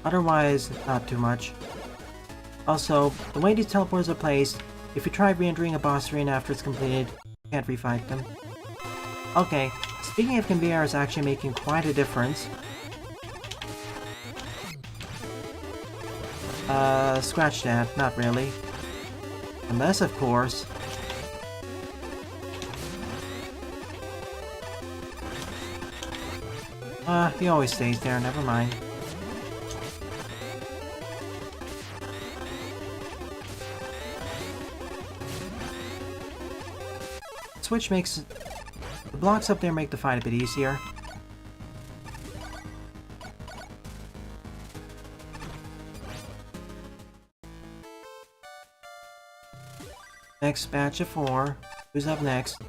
Otherwise, not too much. Also, the way these teleporters are placed, if you try re-entering a boss arena after it's completed, you can't refight them. Okay, speaking of conveyors actually making quite a difference. Scratch that, not really. Unless, of course... he always stays there, never mind. Switch makes... The blocks up there make the fight a bit easier. Next batch of 4. Who's up next?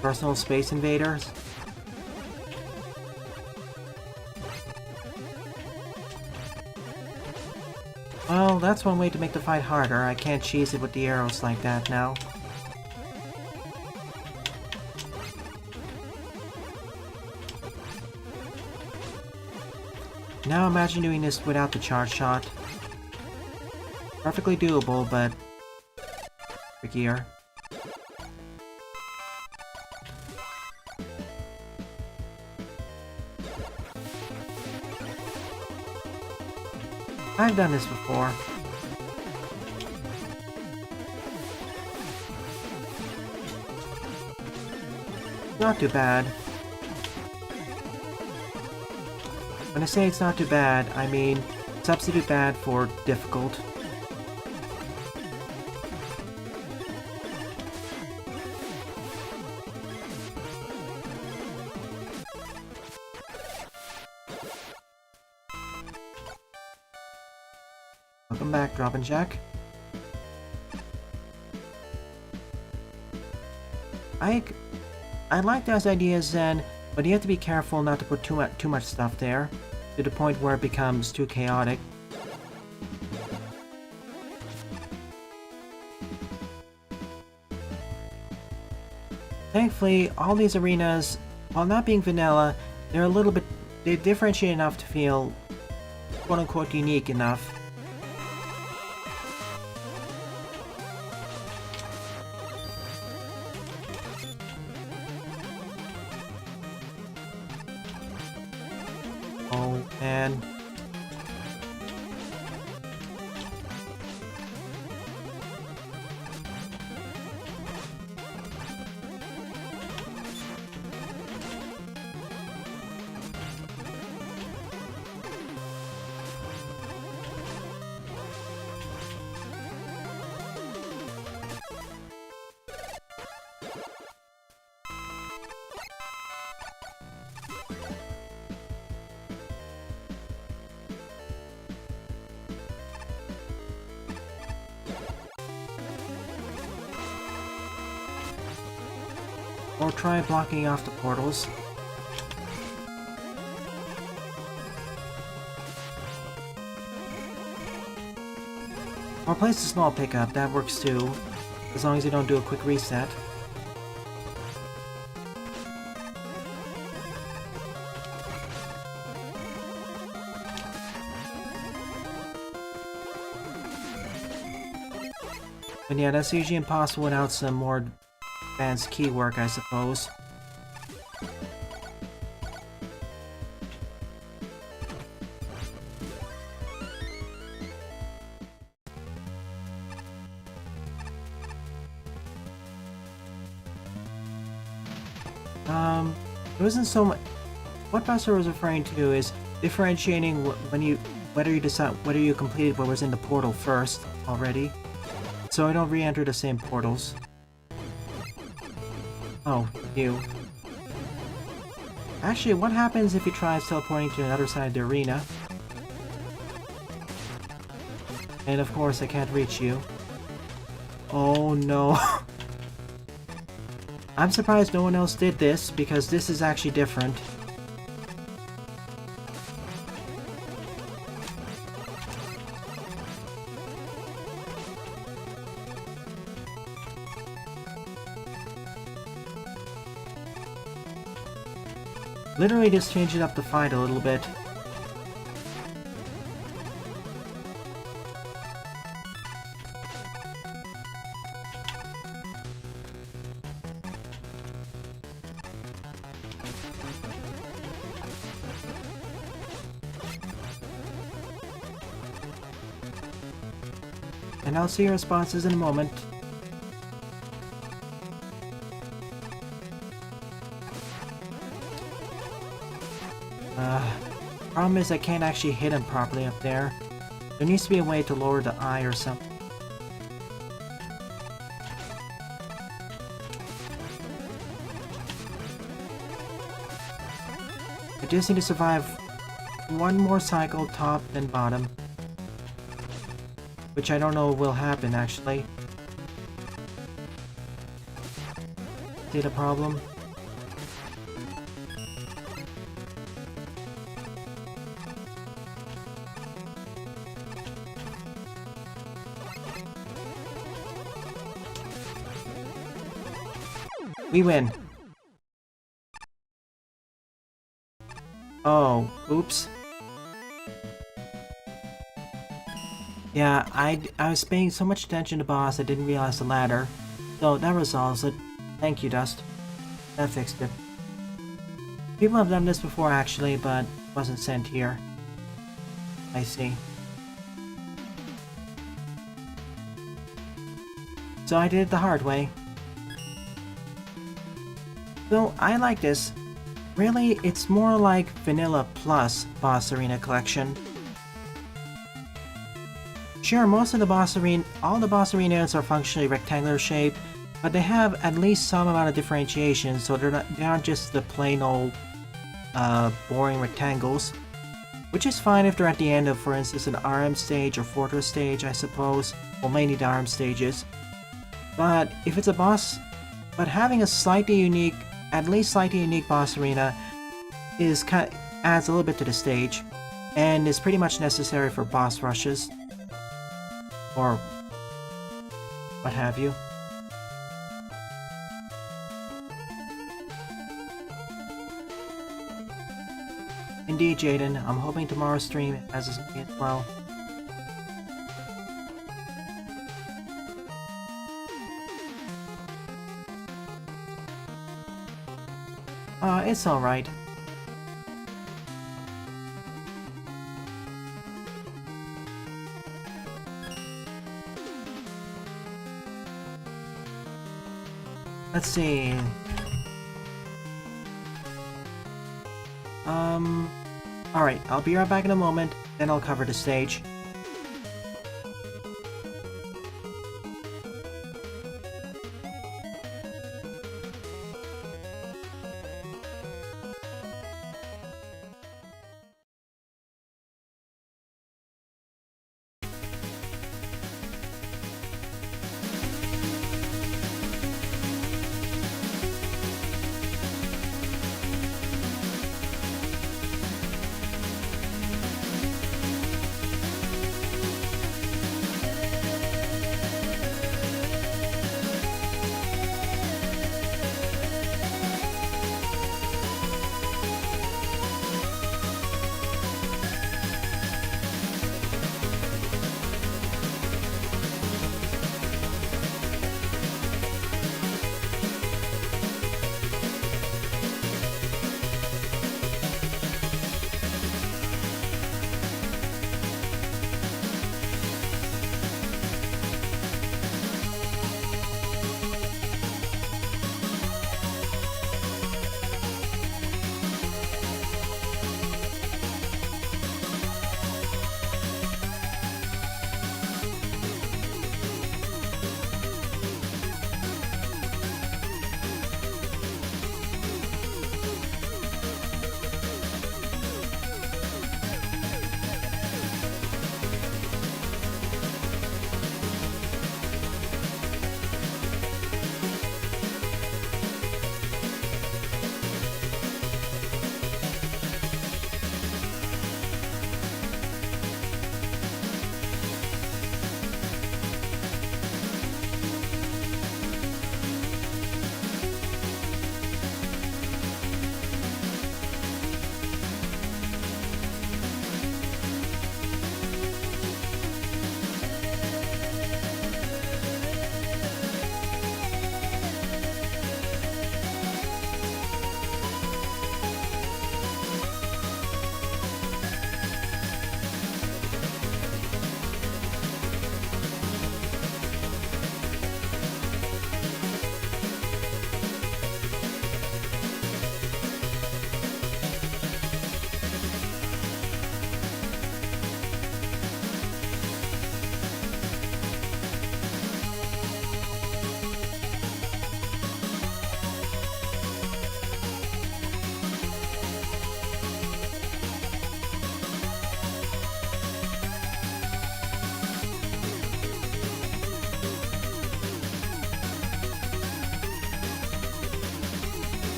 Personal Space Invaders? Well, that's one way to make the fight harder. I can't cheese it with the arrows like that now. Now imagine doing this without the charge shot. Perfectly doable, but trickier. I've done this before. Not too bad. When I say it's not too bad, I mean substitute bad for difficult. Welcome back, Drop and Jack. I like those ideas, Zen, but you have to be careful not to put too much stuff there, to the point where it becomes too chaotic. Thankfully, all these arenas, while not being vanilla, they differentiate enough to feel quote-unquote unique enough. Oh, man. Or try blocking off the portals. Or place a small pickup, that works too. As long as you don't do a quick reset. But yeah, that's usually impossible without some more advanced key work, I suppose. It wasn't so much. What Buster was referring to is differentiating whether you completed what was in the portal first already, so I don't re-enter the same portals. Oh, you. Actually, what happens if he tries teleporting to another side of the arena? And of course, I can't reach you. Oh no. I'm surprised no one else did this, because this is actually different. Literally just changing up the fight a little bit. And I'll see your responses in a moment. Problem is I can't actually hit him properly up there. There needs to be a way to lower the eye or something. I just need to survive one more cycle, top then bottom. Which I don't know will happen, actually. See the problem? We win. Oh, oops. Yeah, I was paying so much attention to boss I didn't realize the ladder. So that resolves it. Thank you, Dust. That fixed it. People have done this before actually, but wasn't sent here. I see. So I did it the hard way. So I like this. Really, it's more like Vanilla Plus Boss Arena Collection. Sure, most of the boss arena, all the boss arenas are functionally rectangular shaped, but they have at least some amount of differentiation, so they aren't just the plain old, boring rectangles. Which is fine if they're at the end of, for instance, an RM stage or Fortress stage, I suppose. Well, mainly the RM stages. But if it's a boss, but having a slightly unique, at least slightly unique boss arena is adds a little bit to the stage, and is pretty much necessary for boss rushes. Or what have you. Indeed, Jaden. I'm hoping tomorrow's stream has this as well. It's alright. Let's see. Alright, I'll be right back in a moment, then I'll cover the stage.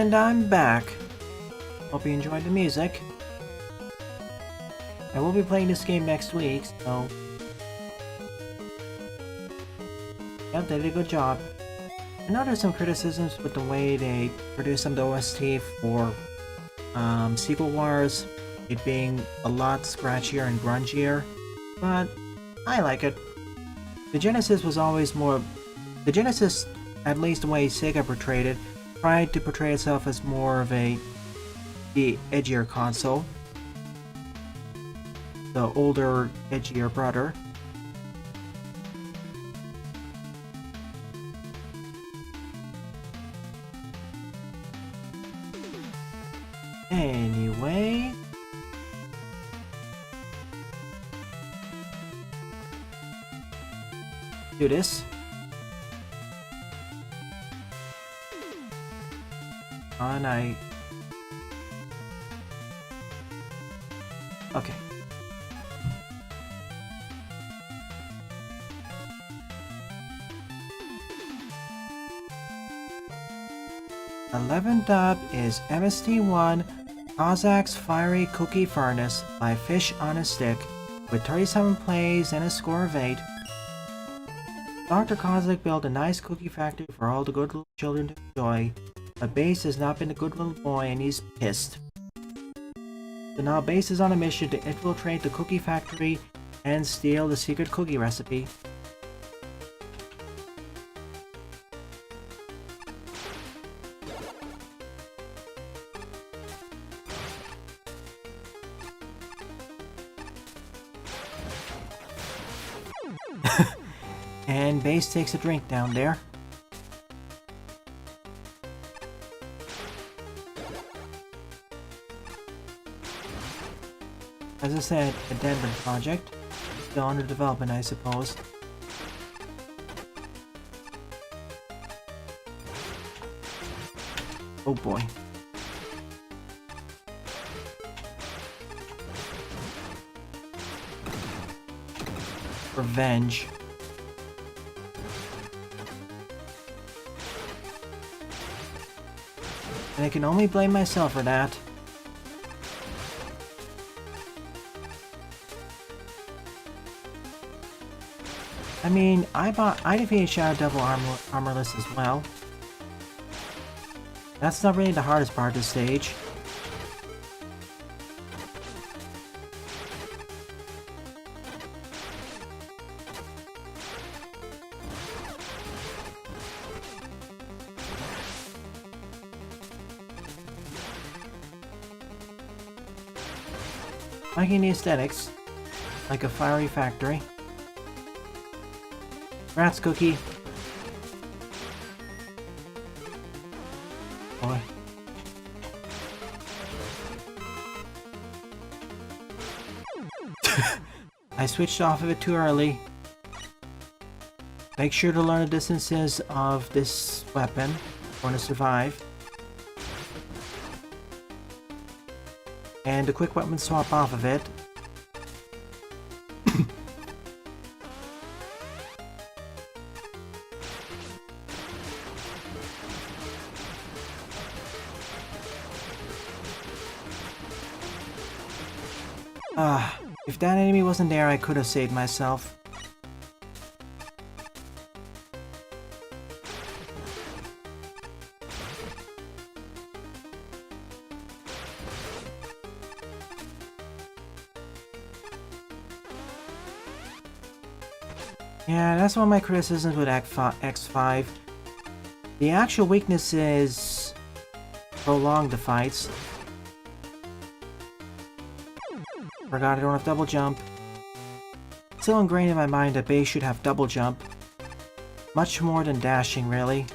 And I'm back. Hope you enjoyed the music. I will be playing this game next week, so... Yep, they did a good job. I know there's some criticisms with the way they produced some of the OST for Sequel Wars, it being a lot scratchier and grungier, but I like it. The Genesis was always more... The Genesis, at least the way Sega portrayed it, tried to portray itself as more of the edgier console. The older, edgier brother. Anyway... do this. And I... okay. Eleventh up is MST1 Kozak's Fiery Cookie Furnace by Fish on a Stick, with 37 plays and a score of 8. Dr. Kozak built a nice cookie factory for all the good little children to enjoy, but Base has not been a good little boy and he's pissed. So now Base is on a mission to infiltrate the cookie factory and steal the secret cookie recipe. And Base takes a drink down there. As I said, a Denver project. Still under development, I suppose. Oh boy. Revenge. And I can only blame myself for that. I mean, I defeated Shadow Devil armorless as well. That's not really the hardest part of this stage. Liking the aesthetics, like a fiery factory. Rats cookie. Boy. I switched off of it too early. Make sure to learn the distances of this weapon if you want to survive. And a quick weapon swap off of it. If that enemy wasn't there, I could have saved myself. Yeah, that's one of my criticisms with X5. The actual weakness is prolong the fights. Forgot I don't have double jump. Still ingrained in my mind that Base should have double jump. Much more than dashing, really.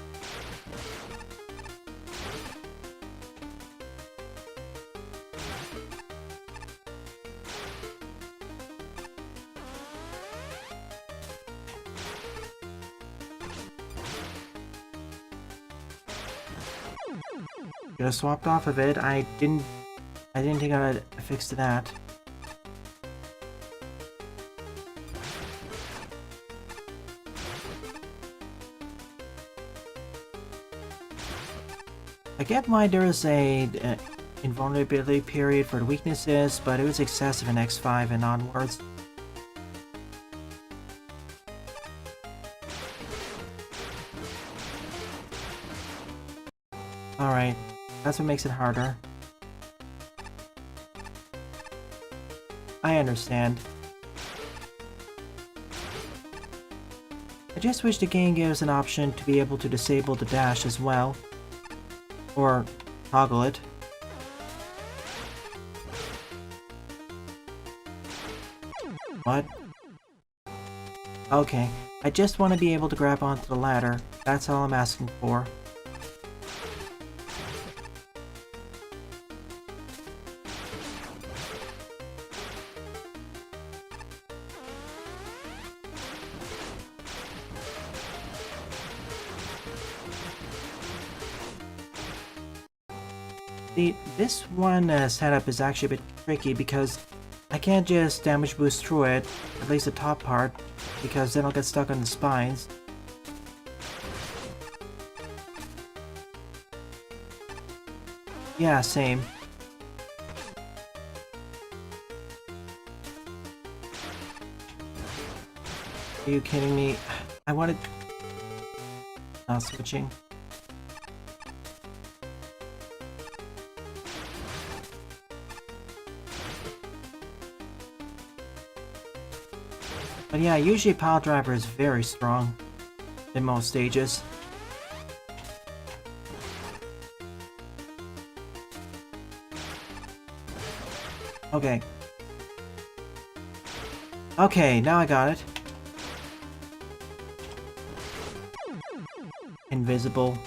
Should have swapped off of it. I didn't think I'd fix that. get why there is a invulnerability period for the weaknesses, but it was excessive in X5 and onwards. Alright, that's what makes it harder. I understand. I just wish the game gives an option to be able to disable the dash as well. Or toggle it. What? Okay, I just want to be able to grab onto the ladder. That's all I'm asking for. This one setup is actually a bit tricky because I can't just damage boost through it, at least the top part, because then I'll get stuck on the spines. Yeah, same. Are you kidding me? I wanted... Not switching. But yeah, usually Pile Driver is very strong in most stages. Okay. Okay, now I got it. Invisible.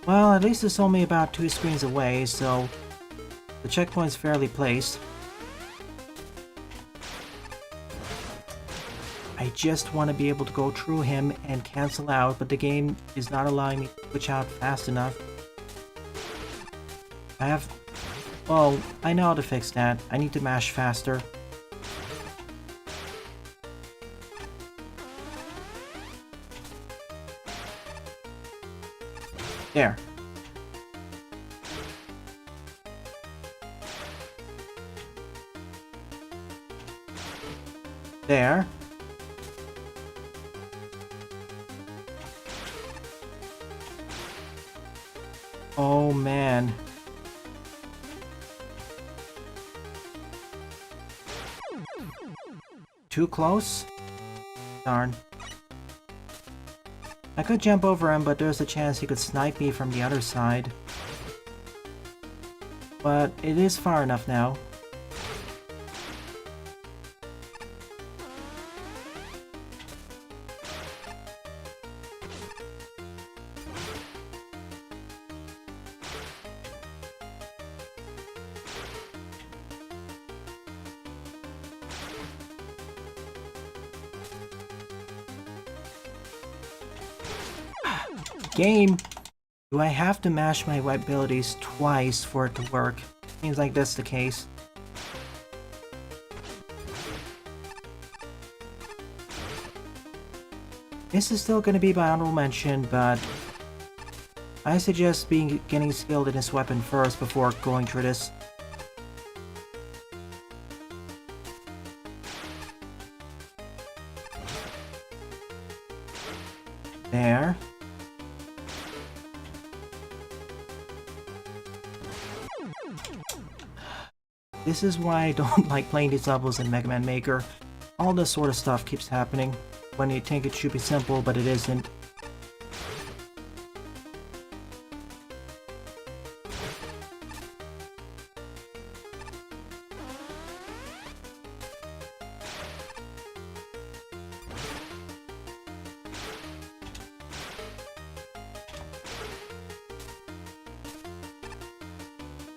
Well, at least it's only about 2 screens away, so the checkpoint's fairly placed. I just want to be able to go through him and cancel out, but the game is not allowing me to switch out fast enough. Well, I know how to fix that. I need to mash faster. There. There. Oh man. Too close? Darn. I could jump over him, but there's a chance he could snipe me from the other side. But it is far enough now. Game! Do I have to mash my abilities twice for it to work? Seems like that's the case. This is still gonna be by honorable mention, but I suggest getting skilled in this weapon first before going through this. There. This is why I don't like playing these levels in Mega Man Maker. All this sort of stuff keeps happening when you think it should be simple, but it isn't.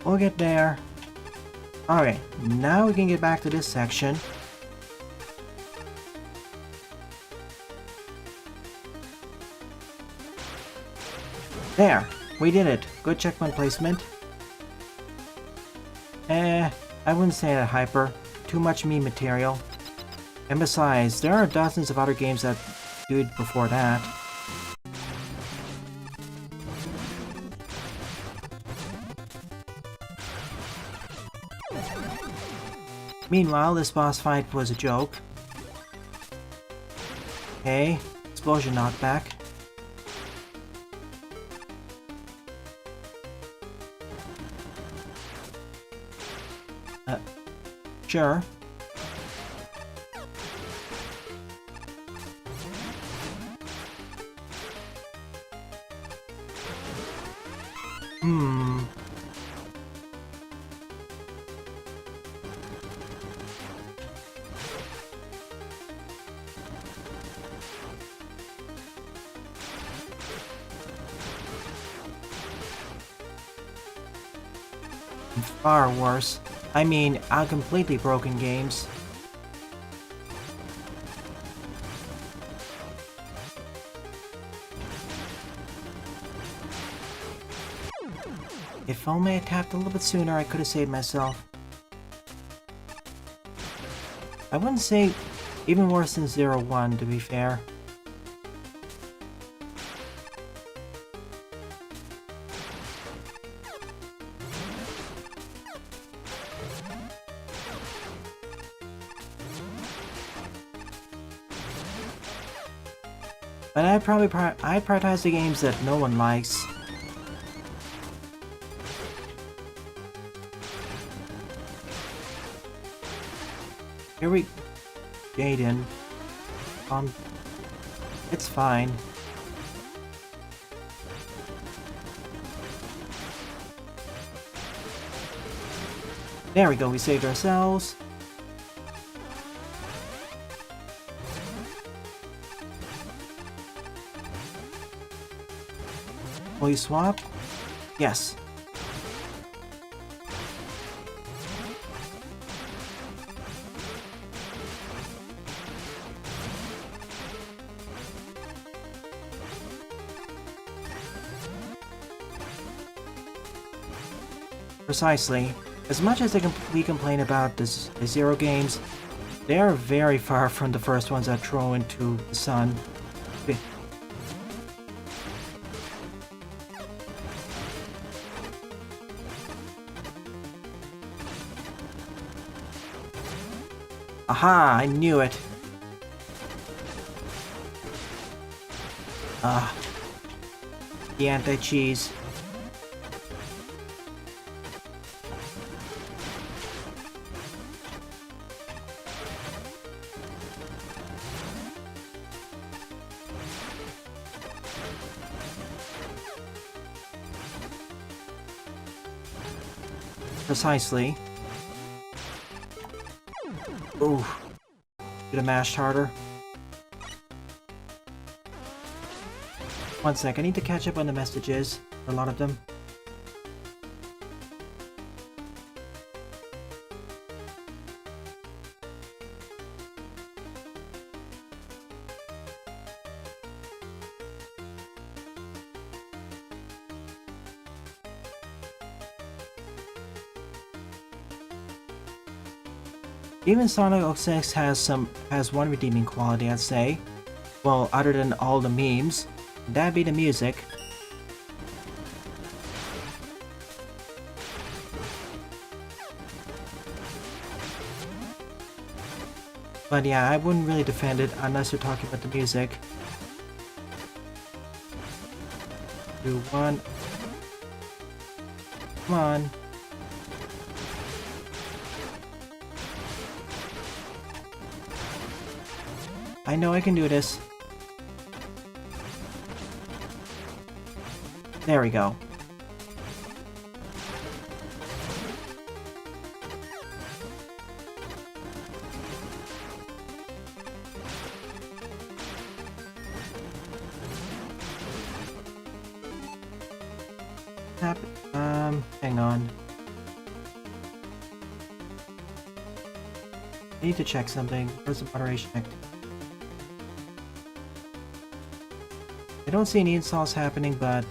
We'll get there. Alright, now we can get back to this section. There! We did it! Good checkpoint placement. I wouldn't say that hyper. Too much meme material. And besides, there are dozens of other games that do it before that. Meanwhile, this boss fight was a joke. Okay, explosion knockback. Sure. Far worse. I mean, completely broken games. If only I tapped a little bit sooner, I could have saved myself. I wouldn't say even worse than 0-1, to be fair. But I prioritize the games that no one likes. Here we... Jaden. It's fine. There we go, we saved ourselves. Will you swap? Yes. Precisely. As much as we complain about the Zero games, they are very far from the first ones that throw into the sun. Aha! I knew it! The anti-cheese. Precisely. Ooh. Should have mashed harder. One sec, I need to catch up on the messages. A lot of them. Even Sonic 06 has one redeeming quality, I'd say. Well, other than all the memes, that'd be the music. But yeah, I wouldn't really defend it unless you're talking about the music. 2, 1. Come on. I know I can do this. There we go. Hang on. I need to check something. Where's the moderation activity? I don't see any installs happening, but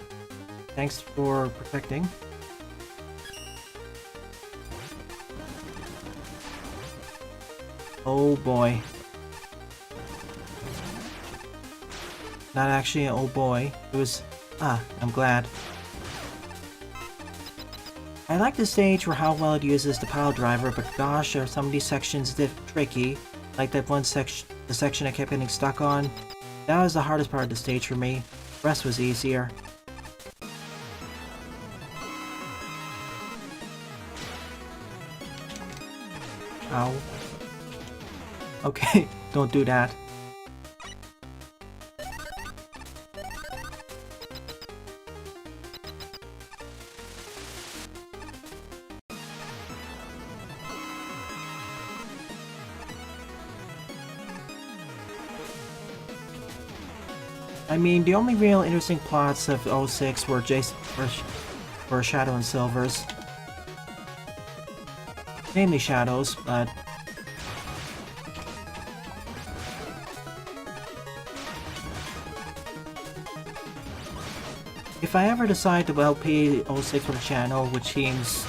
thanks for protecting. Oh boy. Not actually an old boy. It was... Ah, I'm glad. I like the stage for how well it uses the pile driver, but gosh, are some of these sections tricky. Like that one section, the section I kept getting stuck on. That was the hardest part of the stage for me. The rest was easier. Ow. Okay, don't do that. I mean, the only real interesting plots of 06 were Shadow and Silver's. Namely Shadows, but... If I ever decide to LP 06 for the channel, which seems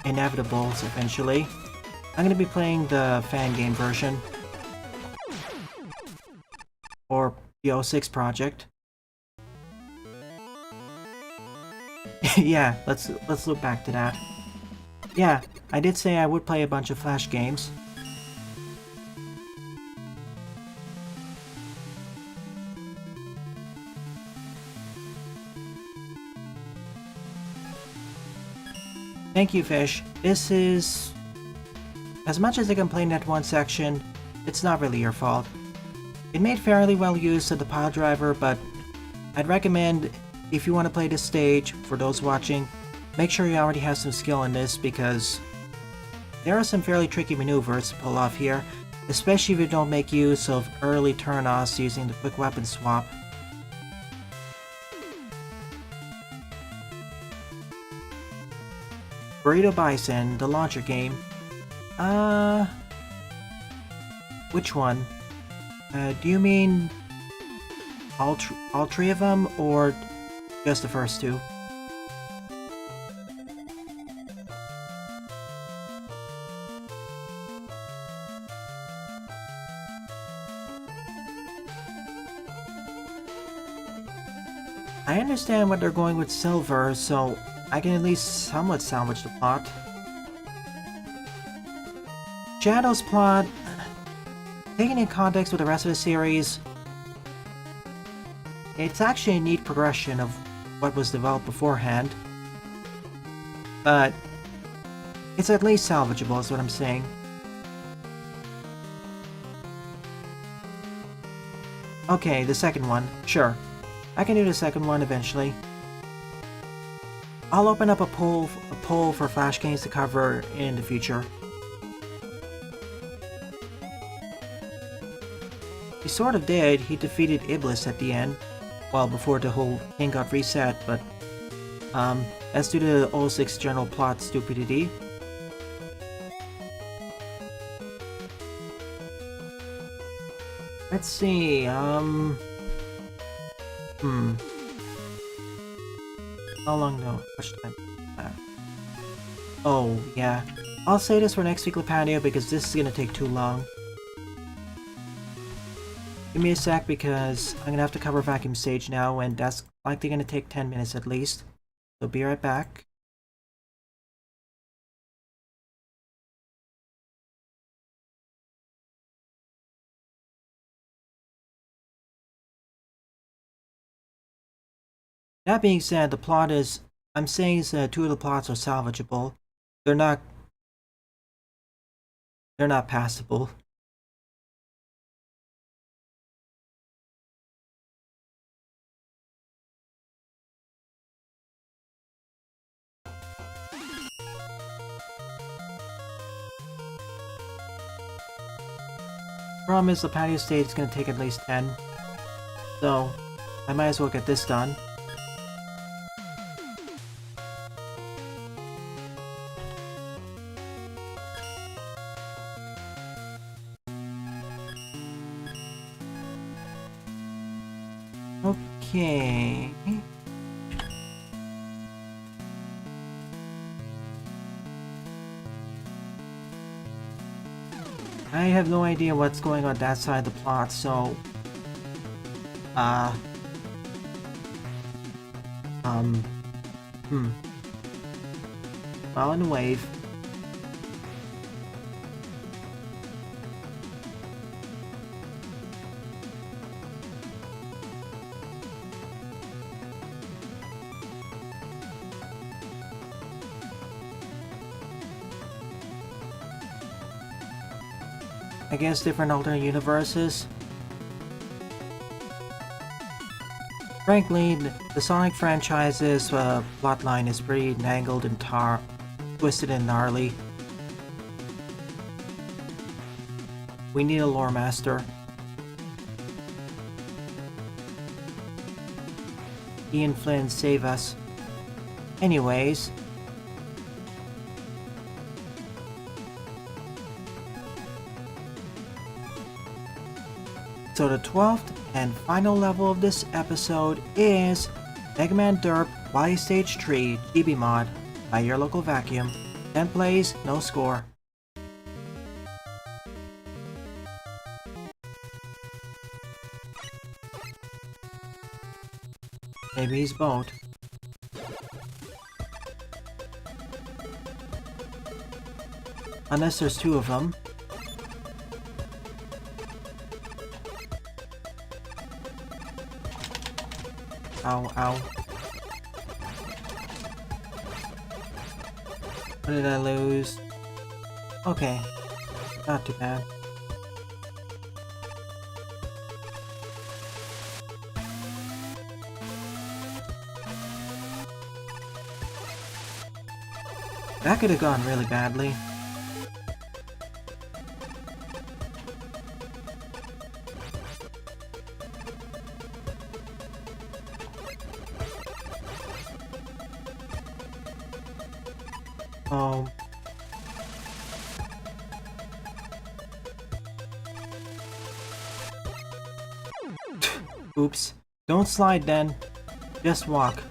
inevitable eventually, I'm gonna be playing the fan game version. Or the 06 project. Yeah, let's look back to that. Yeah, I did say I would play a bunch of Flash games. Thank you, Fish. This is... As much as I complained at one section, it's not really your fault. It made fairly well use of the pile driver, but I'd recommend, if you want to play this stage, for those watching, make sure you already have some skill in this, because there are some fairly tricky maneuvers to pull off here, especially if you don't make use of early turn-offs using the quick weapon swap. Burrito Bison, the launcher game. Which one? Do you mean all three of them, or just the first two? I understand what they're going with Silver, so I can at least somewhat salvage the plot. Shadow's plot, taken in context with the rest of the series, it's actually a neat progression of what was developed beforehand. But it's at least salvageable is what I'm saying. Okay, the second one, sure. I can do the second one eventually. I'll open up a poll for Flash games to cover in the future. He sort of did. He defeated Iblis at the end. Well, before the whole thing got reset, but that's due to the 06 general plot stupidity. Let's see, How long no? Much time? Oh, yeah. I'll say this for next weekly patio because this is gonna take too long. Give me a sec because I'm gonna have to cover Vacuum Stage now, and that's likely gonna take 10 minutes at least. So be right back. That being said, the plot is... I'm saying two of the plots are salvageable. They're not passable. Problem is the patio stage is going to take at least 10. So, I might as well get this done. Okay. I have no idea what's going on that side of the plot, so Uh... Well, in a wave. I guess different alternate universes. Frankly, the Sonic franchise's plotline is pretty tangled and twisted and gnarly. We need a lore master. Ian Flynn, save us. Anyways. So the 12th and final level of this episode is Mega Man Derp Y Stage 3 GB mod by your local vacuum. 10 plays, no score. Maybe he's both. Unless there's two of them. Ow, ow. What did I lose? Okay. Not too bad. That could have gone really badly. Oh. Oops. Don't slide then. Just walk.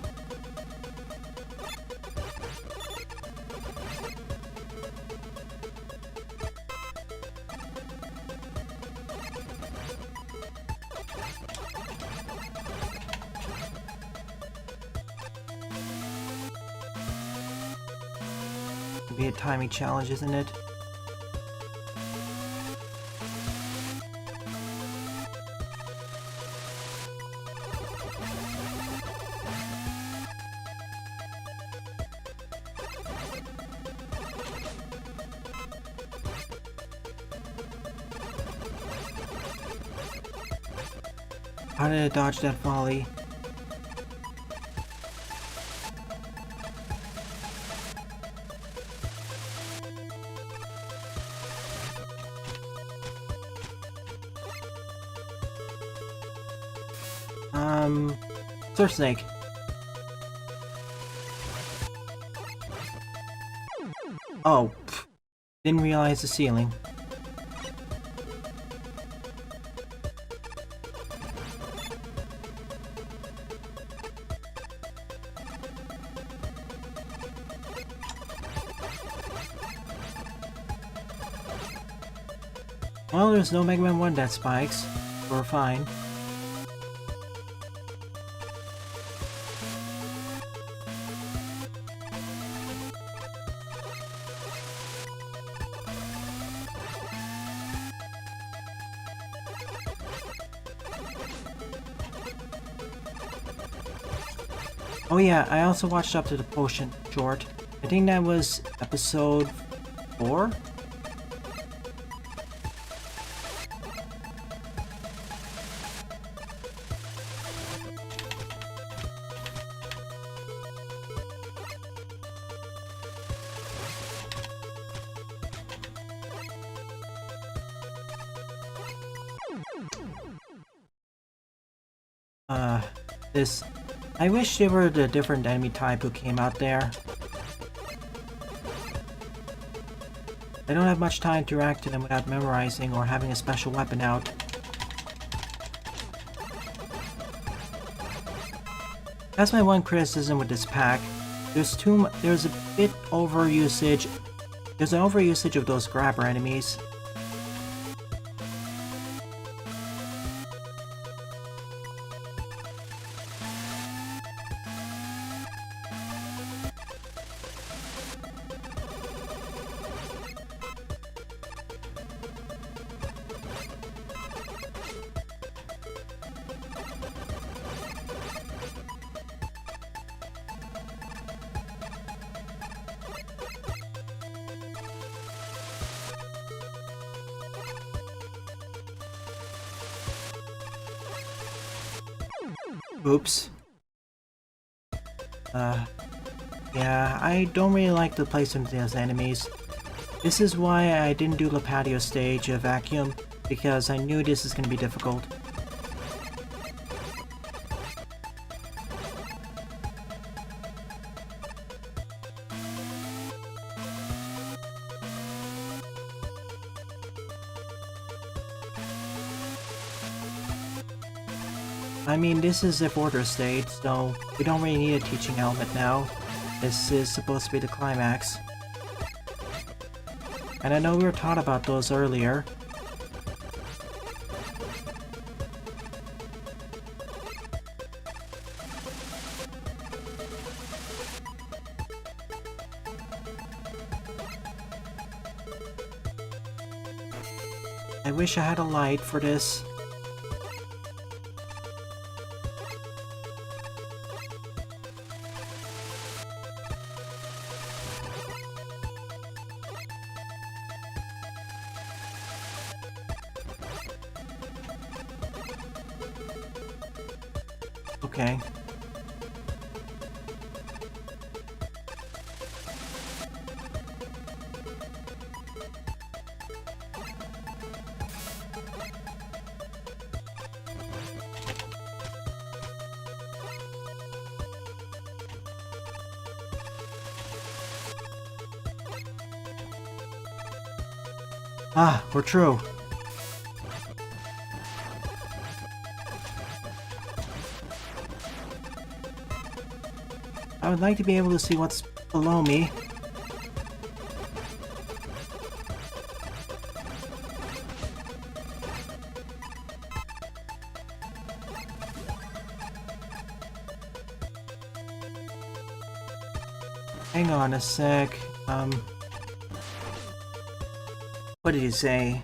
Be a timing challenge, isn't it? How did I dodge that volley? Surf Snake. Oh, didn't realize the ceiling. Well, there's no Mega Man 1 that spikes. We're fine. Oh yeah, I also watched up to the potion short. I think that was episode 4? I wish there were the different enemy type who came out there. I don't have much time to react to them without memorizing or having a special weapon out. That's my one criticism with this pack. There's a bit overusage. There's an overusage of those grabber enemies. Oops. Yeah, I don't really like to play some of those enemies. This is why I didn't do the patio stage of Vacuum, because I knew this is going to be difficult. I mean, this is a border stage, so we don't really need a teaching element now. This is supposed to be the climax. And I know we were taught about those earlier. I wish I had a light for this. Okay. Ah, we're true. I would like to be able to see what's below me. Hang on a sec. What did he say?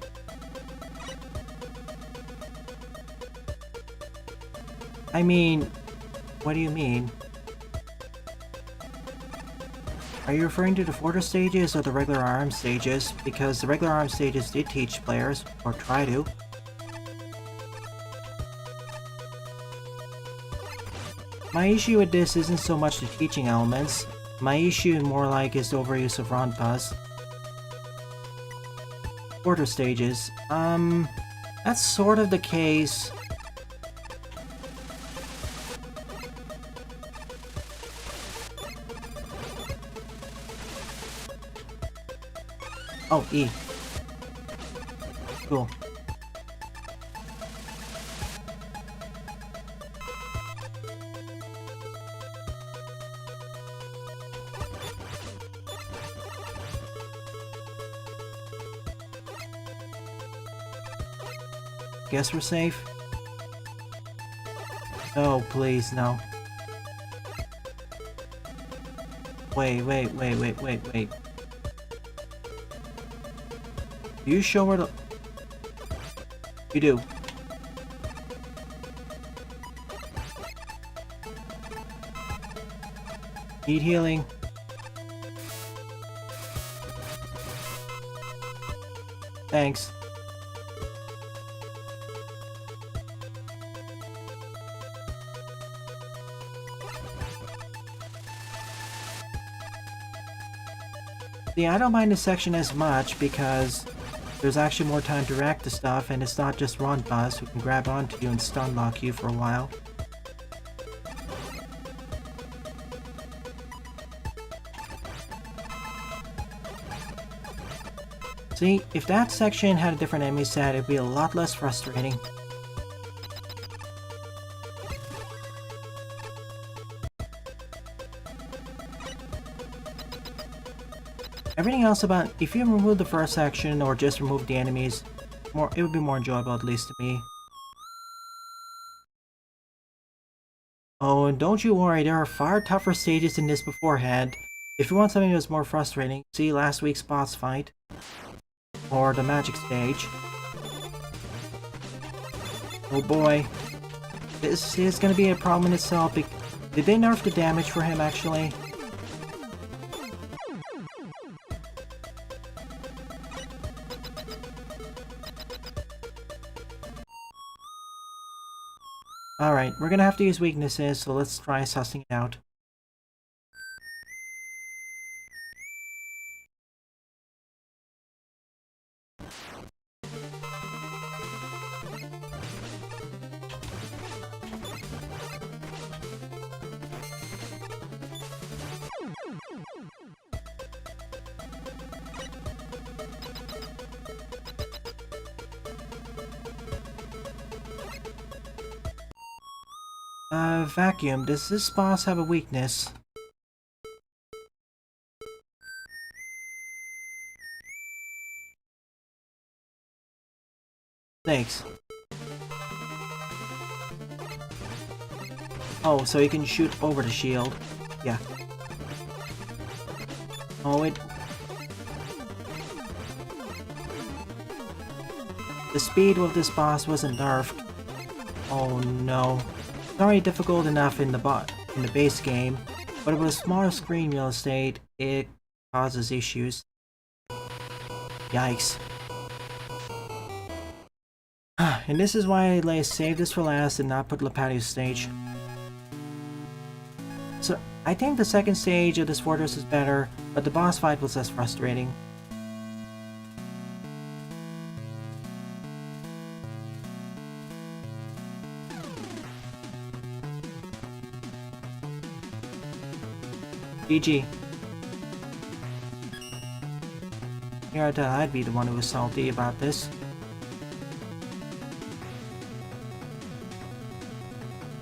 I mean, what do you mean? Are you referring to the fortress stages or the regular arms stages? Because the regular arms stages did teach players, or try to. My issue with this isn't so much the teaching elements. My issue more like is the overuse of Ronpas. Quarter stages. That's sort of the case. Oh, E. Cool. Guess we're safe? Oh, please, no. Wait. Do you show where the... You do. Need healing. Thanks. See, I don't mind this section as much because there's actually more time to react to stuff, and it's not just Ronpas who can grab onto you and stun lock you for a while. See, if that section had a different enemy set, it'd be a lot less frustrating. Everything else about, if you remove the first section or just remove the enemies, it would be more enjoyable, at least to me. Oh, and don't you worry, there are far tougher stages than this beforehand. If you want something that's more frustrating, see last week's boss fight. Or the magic stage. Oh boy. This is gonna be a problem in itself. Did they nerf the damage for him, actually? Alright, we're gonna have to use weaknesses, so let's try sussing it out. Vacuum, does this boss have a weakness? Thanks. Oh, so you can shoot over the shield. Yeah. Oh, the speed of this boss wasn't nerfed. Oh no. It's already difficult enough in the base game, but with a smaller screen real estate, it causes issues. Yikes. And this is why I saved this for last and not put Lepatio's stage. So, I think the second stage of this fortress is better, but the boss fight was less frustrating. GG. Here I thought I'd be the one who was salty about this.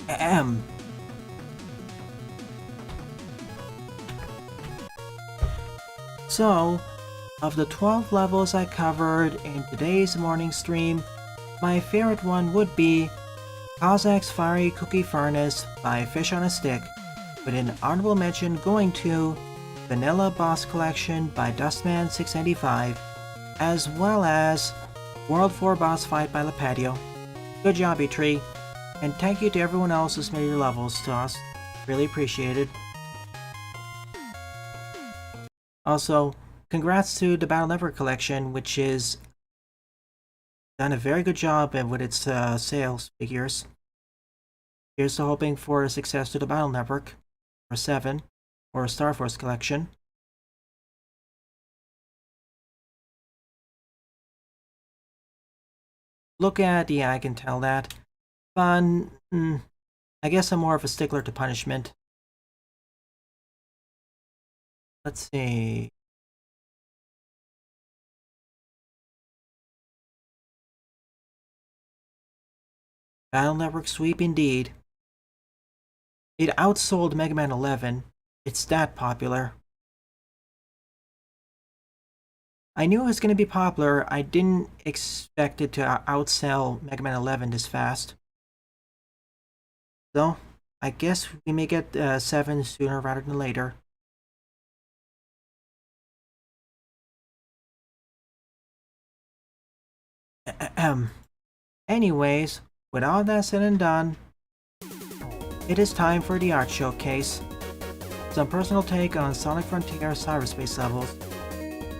Ahem. So, of the 12 levels I covered in today's morning stream, my favorite one would be Kozak's Fiery Cookie Furnace by Fish on a Stick, with an honorable mention going to Vanilla Boss Collection by Dustman685, as well as World 4 Boss Fight by Lepatio. Good job, E3, and thank you to everyone else who submitted your levels to us. Really appreciated. Also, congrats to the Battle Network Collection, which is done a very good job with its sales figures. Here's to hoping for success to the Battle Network, or 7, or Star Force Collection. Look at, yeah, I can tell that. Fun, I guess I'm more of a stickler to punishment. Let's see. Battle Network sweep indeed. It outsold Mega Man 11. It's that popular. I knew it was going to be popular. I didn't expect it to outsell Mega Man 11 this fast. So, I guess we may get 7 sooner rather than later. Anyways, with all that said and done, it is time for the art showcase. Some personal take on Sonic Frontier cyberspace levels.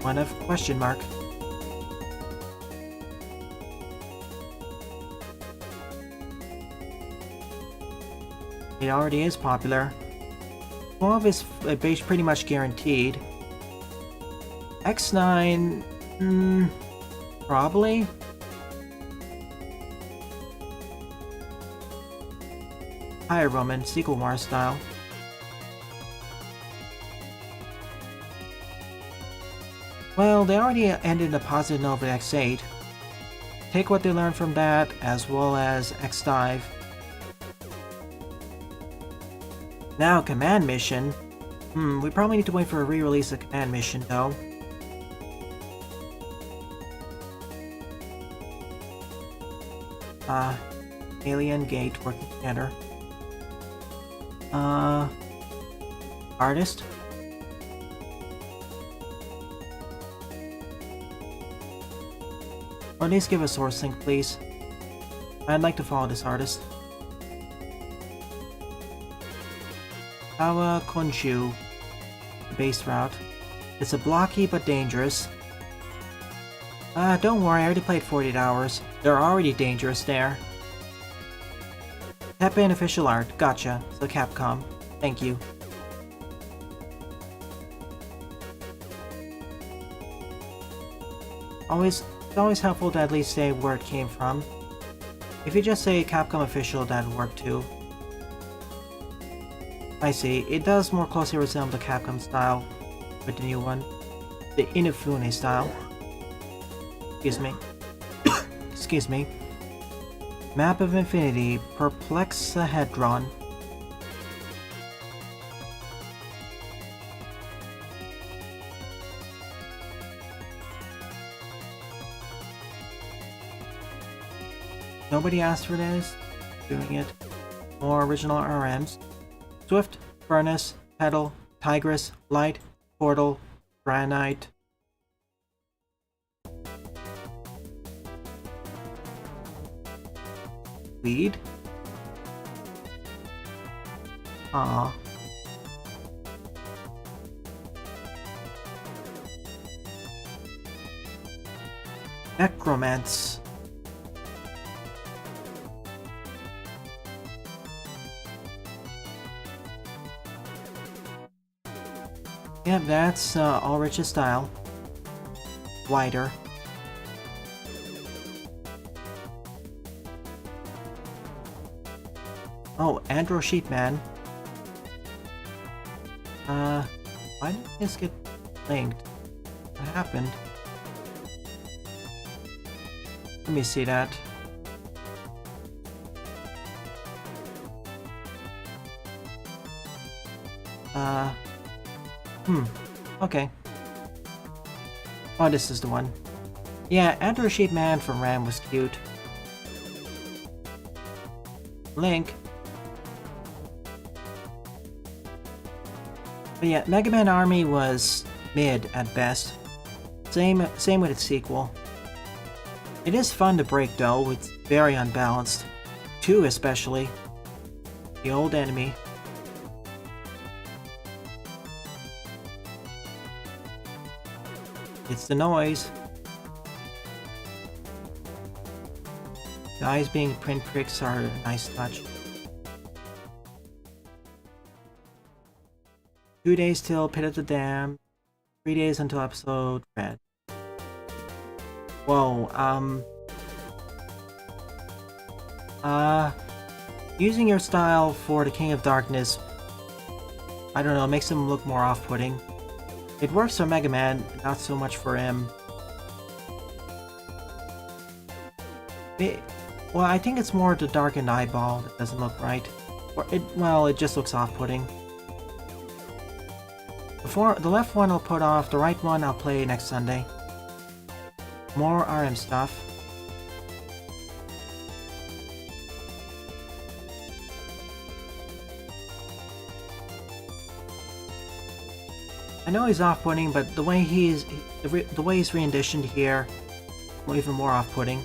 One of question mark. It already is popular. 12 is pretty much guaranteed. X9, probably. Higher Roman, sequel war style. Well, they already ended a positive note with X8. Take what they learned from that, as well as X-Dive. Now, Command Mission. We probably need to wait for a re-release of Command Mission, though. Alien Gate working together. Artist? Or at least give a source link, please. I'd like to follow this artist. Kawa Konshu. Base route. It's a blocky but dangerous. Don't worry, I already played 48 hours. They're already dangerous there. Tap in official art. Gotcha. So Capcom. Thank you. It's always helpful to at least say where it came from. If you just say Capcom official, that'd work too. I see. It does more closely resemble the Capcom style with the new one. The Inafune style. Excuse me. Excuse me. Map of Infinity, Perplexahedron. Nobody asked for this. Doing it. More original RMs. Swift, Furnace, Petal, Tigress, Light, Portal, Granite. Weed? Aww. Necromance. Yep, that's all Rich's style. Wider. Oh, Andro Sheepman. Why did this get linked? What happened? Let me see that. Okay. Oh, this is the one. Yeah, Andro Sheepman from RAM was cute. Link. But yeah, Mega Man Army was mid at best. Same with its sequel. It is fun to break though, it's very unbalanced. 2 especially. The old enemy. It's the noise. The eyes being pinpricks are a nice touch. 2 days till Pit of the Dam. 3 days until episode Red. Whoa, using your style for the King of Darkness, I don't know, makes him look more off-putting. It works for Mega Man, not so much for him. Well, I think it's more the darkened eyeball that doesn't look right. Or it just looks off-putting. The left one I'll put off, the right one I'll play next Sunday. More RM stuff. I know he's off-putting, but the way he's renditioned here, well, even more off-putting.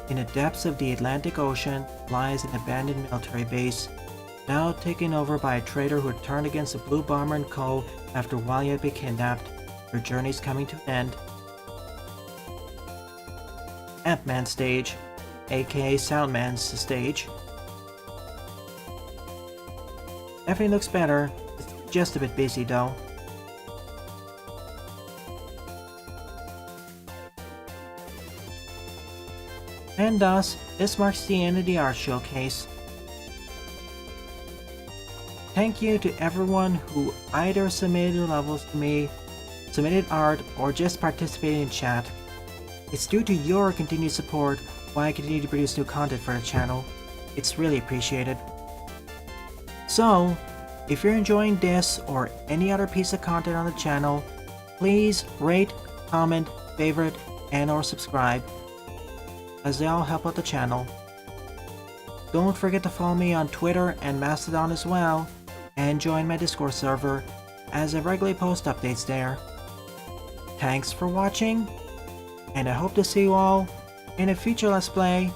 In the depths of the Atlantic Ocean lies an abandoned military base, now taken over by a traitor who had turned against the Blue Bomber and Co. after Wally had been kidnapped. Their journey's coming to an end. Ant-Man stage, aka Soundman's stage. Definitely looks better, it's just a bit busy though. And thus, this marks the end of the art showcase. Thank you to everyone who either submitted levels to me, submitted art, or just participated in chat. It's due to your continued support why I continue to produce new content for the channel. It's really appreciated. So, if you're enjoying this or any other piece of content on the channel, please rate, comment, favorite, and or subscribe, as they all help out the channel. Don't forget to follow me on Twitter and Mastodon as well, and join my Discord server, as I regularly post updates there. Thanks for watching, and I hope to see you all in a future Let's Play